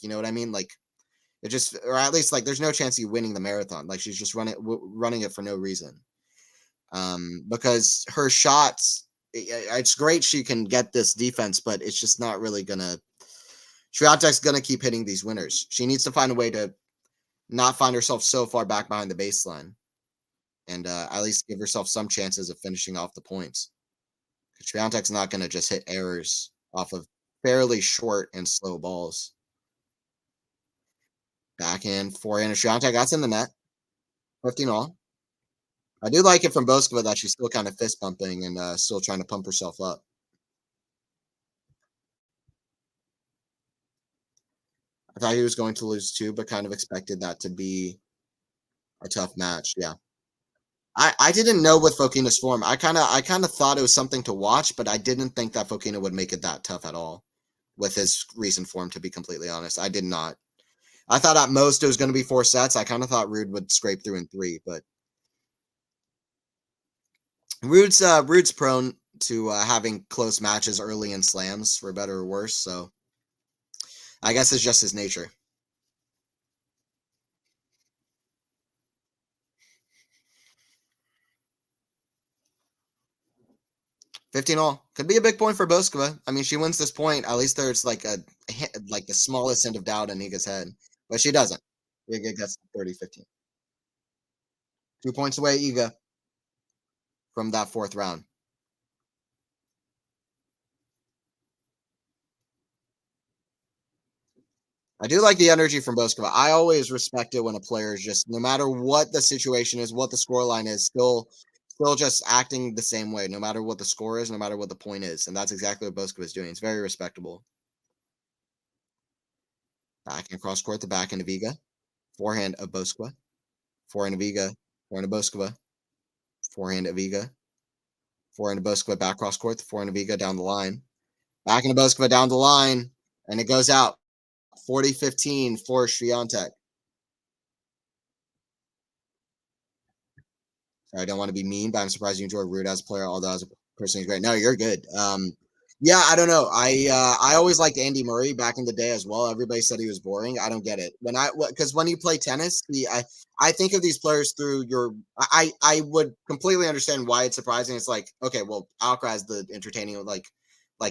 You know what I mean? It just, or at least, there's no chance of you winning the marathon. She's just running it for no reason. Because her shots, it's great she can get this defense, but it's just not really going to. Świątek's going to keep hitting these winners. She needs to find a way to not find herself so far back behind the baseline and at least give herself some chances of finishing off the points. Świątek's not going to just hit errors off of fairly short and slow balls. Backhand, forehand, Świątek, that's in the net. 15 all. I do like it from Bouzkova that she's still kind of fist pumping and still trying to pump herself up. I thought he was going to lose too, but kind of expected that to be a tough match. Yeah. I didn't know with Fokina's form. I kind of thought it was something to watch, but I didn't think that Fokina would make it that tough at all with his recent form, to be completely honest. I did not. I thought at most it was going to be 4 sets. I kind of thought Ruud would scrape through in 3, but Ruud's prone to having close matches early in slams, for better or worse, so I guess it's just his nature. 15 all. Could be a big point for Bouzkova. I mean, she wins this point. At least there's like like the smallest hint of doubt in Iga's head. But she doesn't. Iga gets 30-15. 2 points away, Iga, from that fourth round. I do like the energy from Bouzkova. I always respect it when a player is just, no matter what the situation is, what the scoreline is, still just acting the same way, no matter what the score is, no matter what the point is. And that's exactly what Bouzkova is doing. It's very respectable. Back and cross court, the backhand of Iga. Forehand of Bouzkova. Forehand of Iga. Forehand of Bouzkova. Forehand of Iga. Forehand of Bouzkova back cross court. The forehand of Iga down the line. Backhand of Bouzkova down the line. And it goes out. 40-15 for Świątek. I don't want to be mean, but I'm surprised you enjoy Rude as a player, although as a person he's great. No, you're good. Yeah, I don't know. I always liked Andy Murray back in the day as well. Everybody said he was boring. I don't get it. Because when you play tennis, I think of these players through your. I would completely understand why it's surprising. It's like, okay, well, Alcaraz the entertaining, like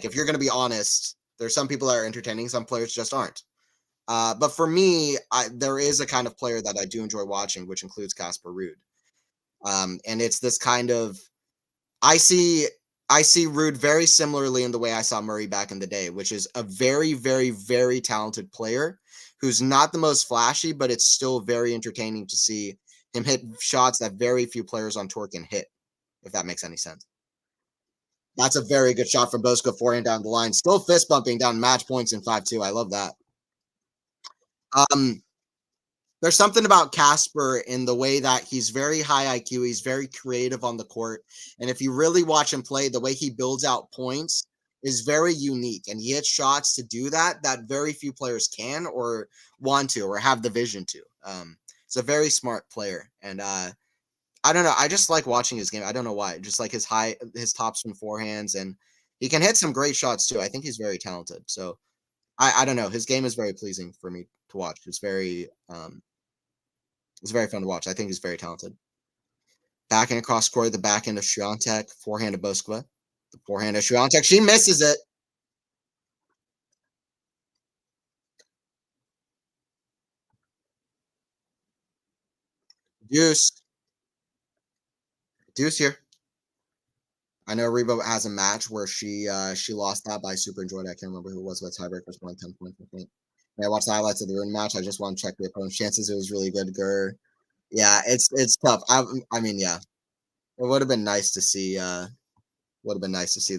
if you're gonna be honest, there's some people that are entertaining, some players just aren't. But for me, there is a kind of player that I do enjoy watching, which includes Casper Ruud. And it's this kind of I see Ruud very similarly in the way I saw Murray back in the day, which is a very, very, very talented player who's not the most flashy, but it's still very entertaining to see him hit shots that very few players on tour can hit, if that makes any sense. That's a very good shot from Bouzkova forehand down the line. Still fist bumping down match points in 5-2. I love that. Um, there's something about Casper in the way that he's very high IQ. He's very creative on the court. And if you really watch him play, the way he builds out points is very unique. And he hits shots to do that very few players can or want to or have the vision to. It's a very smart player. And I don't know. I just like watching his game. I don't know why. Just like his topspin forehands. And he can hit some great shots too. I think he's very talented. So I don't know. His game is very pleasing for me to watch. It's very fun to watch. I think he's very talented. Backhand across court, the backhand of Świątek, forehand of Bouzkova. The forehand of Świątek. She misses it. Deuce. Deuce here. I know Reba has a match where she lost that, but I super enjoyed it. I can't remember who it was, but tiebreakers won 10 points, I think. And I watched the highlights of the Rune match. I just want to check the opponent's chances. It was really good. Gurr. Yeah, it's tough. I mean, yeah. It would have been nice to see the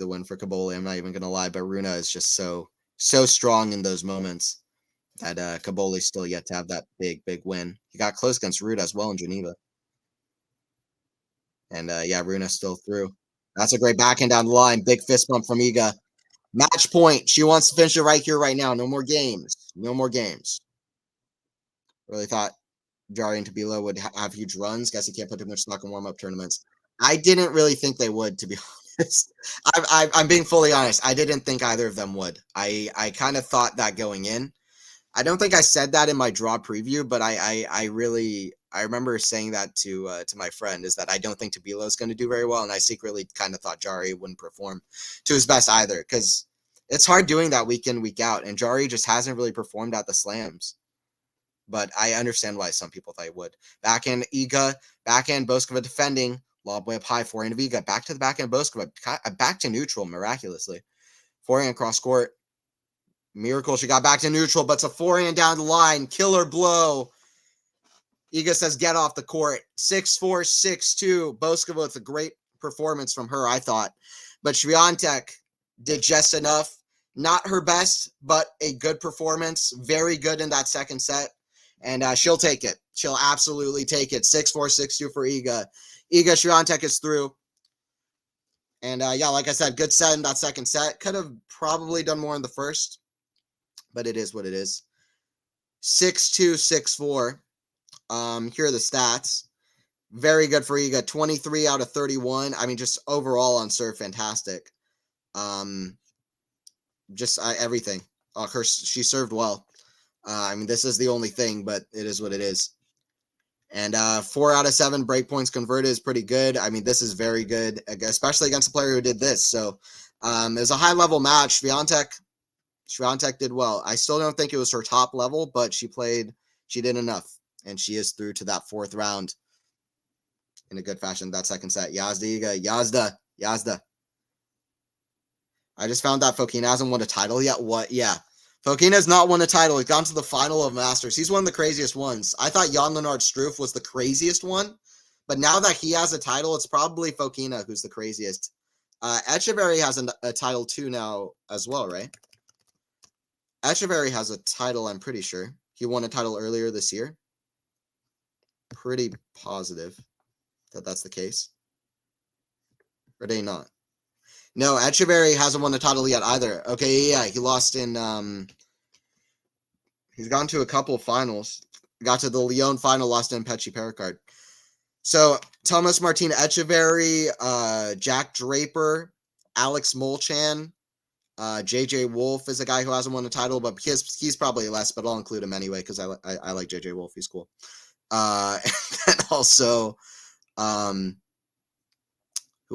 win for Kaboli. I'm not even gonna lie, but Runa is just so strong in those moments that Kaboli's still yet to have that big win. He got close against Ruda as well in Geneva. And yeah, Runa still through. That's a great backhand down the line. Big fist bump from Iga. Match point. She wants to finish it right here, right now. No more games. No more games. Really thought Jari and Tabilo would have huge runs. Guess he can't put too much stock in warm-up tournaments. I didn't really think they would, to be honest. I'm being fully honest. I didn't think either of them would. I kind of thought that going in. I don't think I said that in my draw preview, but I really remember saying that to my friend, is that I don't think Tabilo is going to do very well, and I secretly kind of thought Jari wouldn't perform to his best either, because it's hard doing that week in, week out, and Jari just hasn't really performed at the slams. But I understand why some people thought he would. Backhand Iga, backhand Bouzkova defending, lob way up high, forehand of Iga, back to the backhand Bouzkova, back to neutral miraculously. Forehand cross court. Miracle, she got back to neutral, but it's a forehand down the line. Killer blow. Iga says, get off the court. 6-4, 6-2. Bouzkova with a great performance from her, I thought. But Świątek did just enough. Not her best, but a good performance. Very good in that second set. And she'll take it. She'll absolutely take it. 6-4, 6-2 for Iga. Iga Świątek is through. And yeah, like I said, good set in that second set. Could have probably done more in the first, but it is what it is. 6-2, 6-4. Here are the stats. Very good for Iga. 23 out of 31. I mean, just overall on serve, fantastic. Just everything. She served well. I mean, this is the only thing, but it is what it is. And 4 out of 7 break points converted is pretty good. I mean, this is very good, especially against a player who did this. So it was a high-level match. Świątek did well. I still don't think it was her top level, but she did enough. And she is through to that 4th round in a good fashion. That second set. Yazda, Iga, Yazda. I just found that Fokina hasn't won a title yet. What? Yeah. Fokina has not won a title. He's gone to the final of Masters. He's one of the craziest ones. I thought Jan-Lennard Struff was the craziest one, but now that he has a title, it's probably Fokina who's the craziest. Echeverry has a title too now as well, right? Echeverry has a title, I'm pretty sure. He won a title earlier this year. Pretty positive that that's the case. Or did he not? No, Echeverry hasn't won a title yet either. Okay, yeah, he lost in, he's gone to a couple of finals. Got to the Lyon final, lost in Petchy Pericard. So, Thomas Martin Echeverry, Jack Draper, Alex Molchan, JJ Wolf is a guy who hasn't won a title, but he's probably less, but I'll include him anyway because I like JJ Wolf. He's cool. And also, who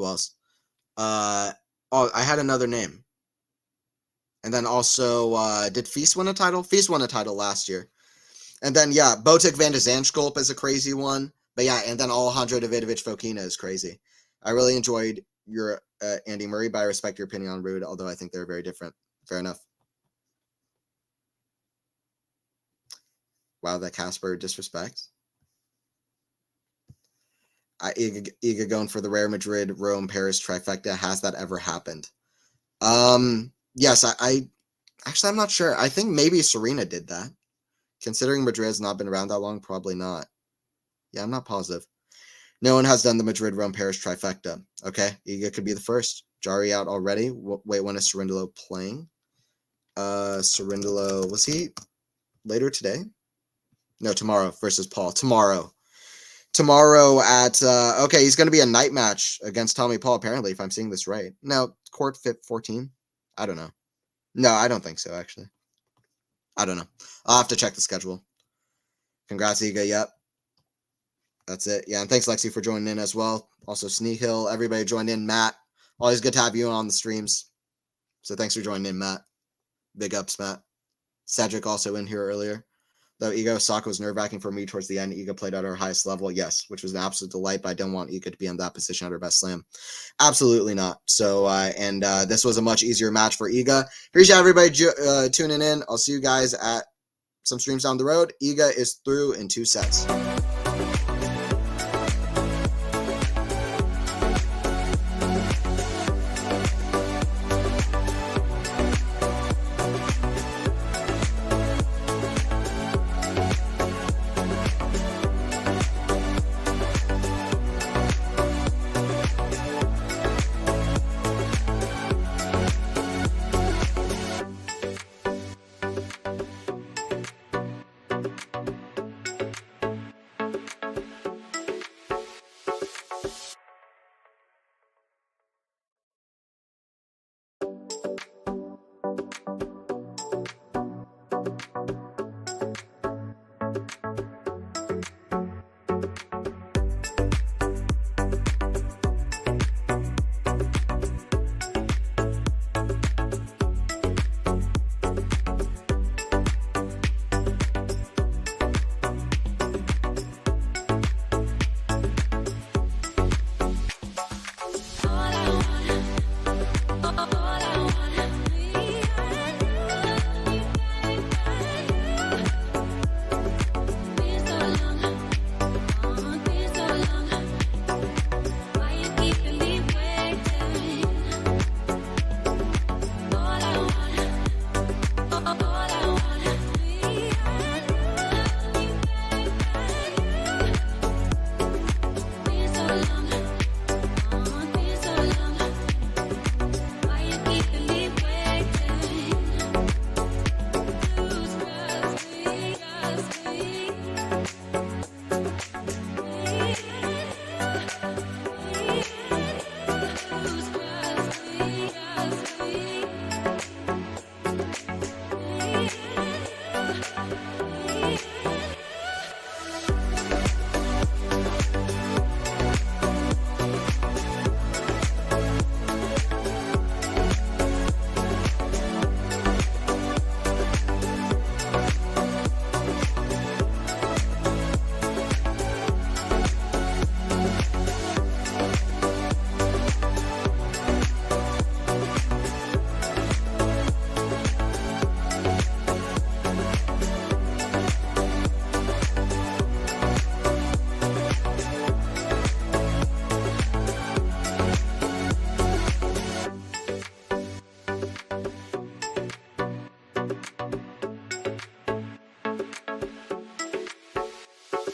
else? I had another name. And then also, did Feast win a title? Feast won a title last year. And then, yeah, Botic van de Zandschulp is a crazy one. But yeah, and then Alejandro Davidovich Fokina is crazy. I really enjoyed your Andy Murray, but I respect your opinion on Ruud, although I think they're very different. Fair enough. Wow, that Casper disrespect. Iga going for the Real Madrid, Rome, Paris trifecta. Has that ever happened? Yes, I'm not sure. I think maybe Serena did that. Considering Madrid's not been around that long, probably not. Yeah, I'm not positive. No one has done the Madrid, Rome, Paris trifecta. Okay, Iga could be the first. Jari out already. Wait, when is Cerundolo playing? Cerundolo, was he later today? No, tomorrow versus Paul. Tomorrow at, okay, he's going to be a night match against Tommy Paul, apparently, if I'm seeing this right. No, court fit 14. I don't know. No, I don't think so, actually. I don't know. I'll have to check the schedule. Congrats, Iga. Yep. That's it. Yeah, and thanks, Lexi, for joining in as well. Also, Sneak Hill, everybody joined in. Matt, always good to have you on the streams. So thanks for joining in, Matt. Big ups, Matt. Cedric also in here earlier. Though Iga Osaka was nerve-wracking for me towards the end. Iga played at her highest level, yes, which was an absolute delight, but I don't want Iga to be in that position at her best slam. Absolutely not. So, this was a much easier match for Iga. Appreciate everybody tuning in. I'll see you guys at some streams down the road. Iga is through in 2 sets.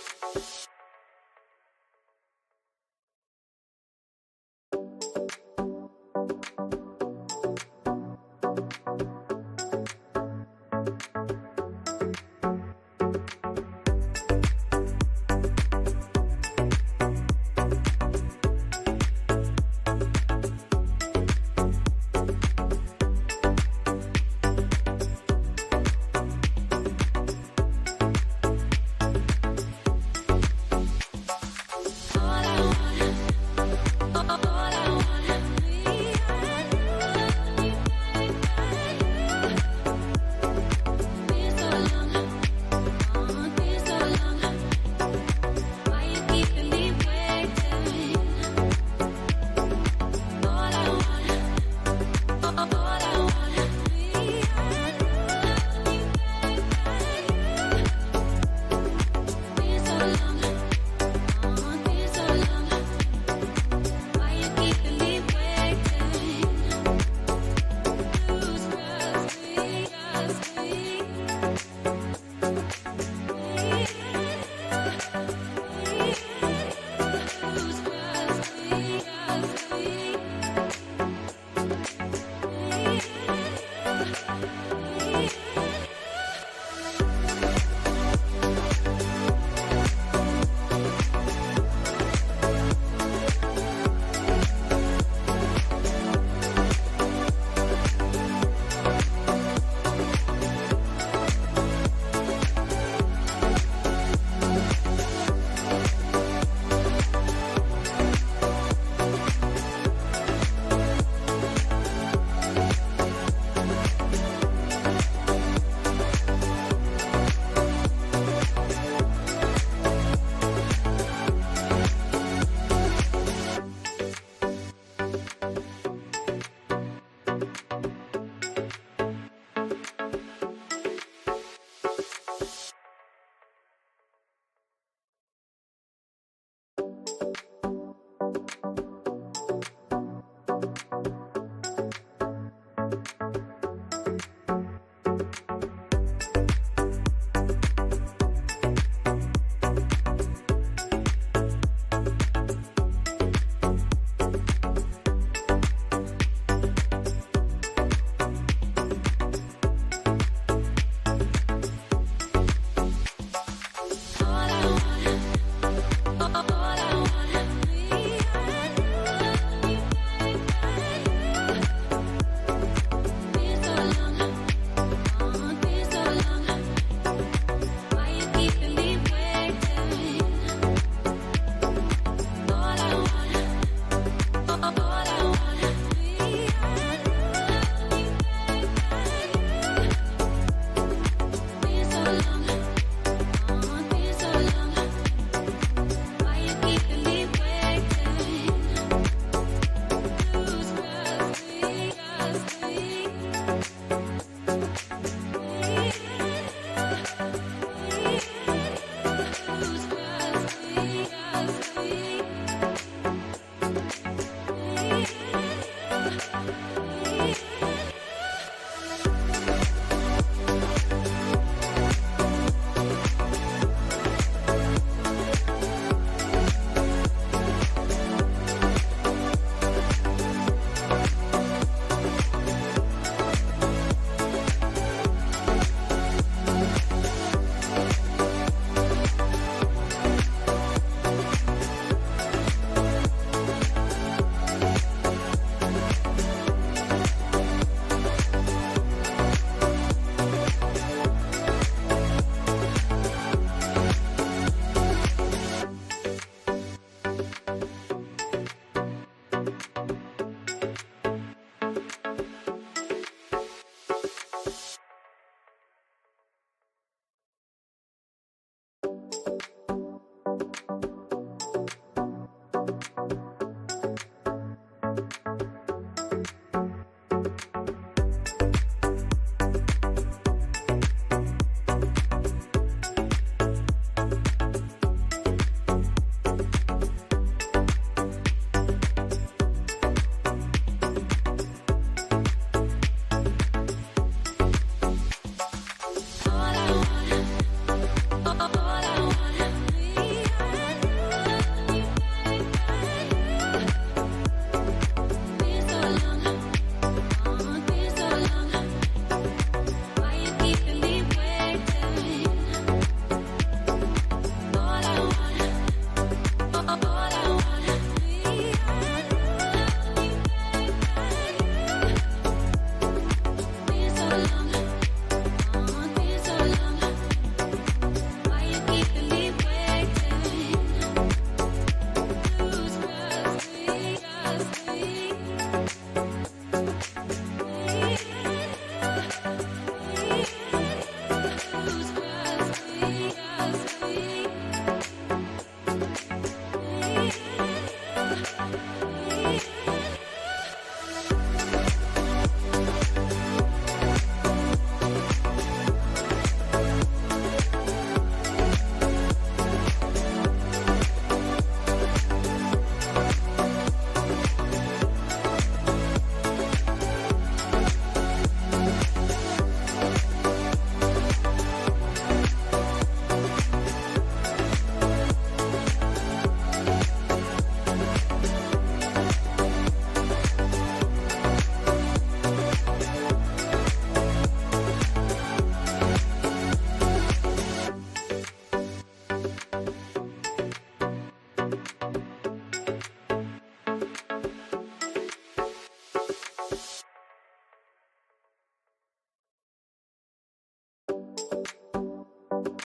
Bye.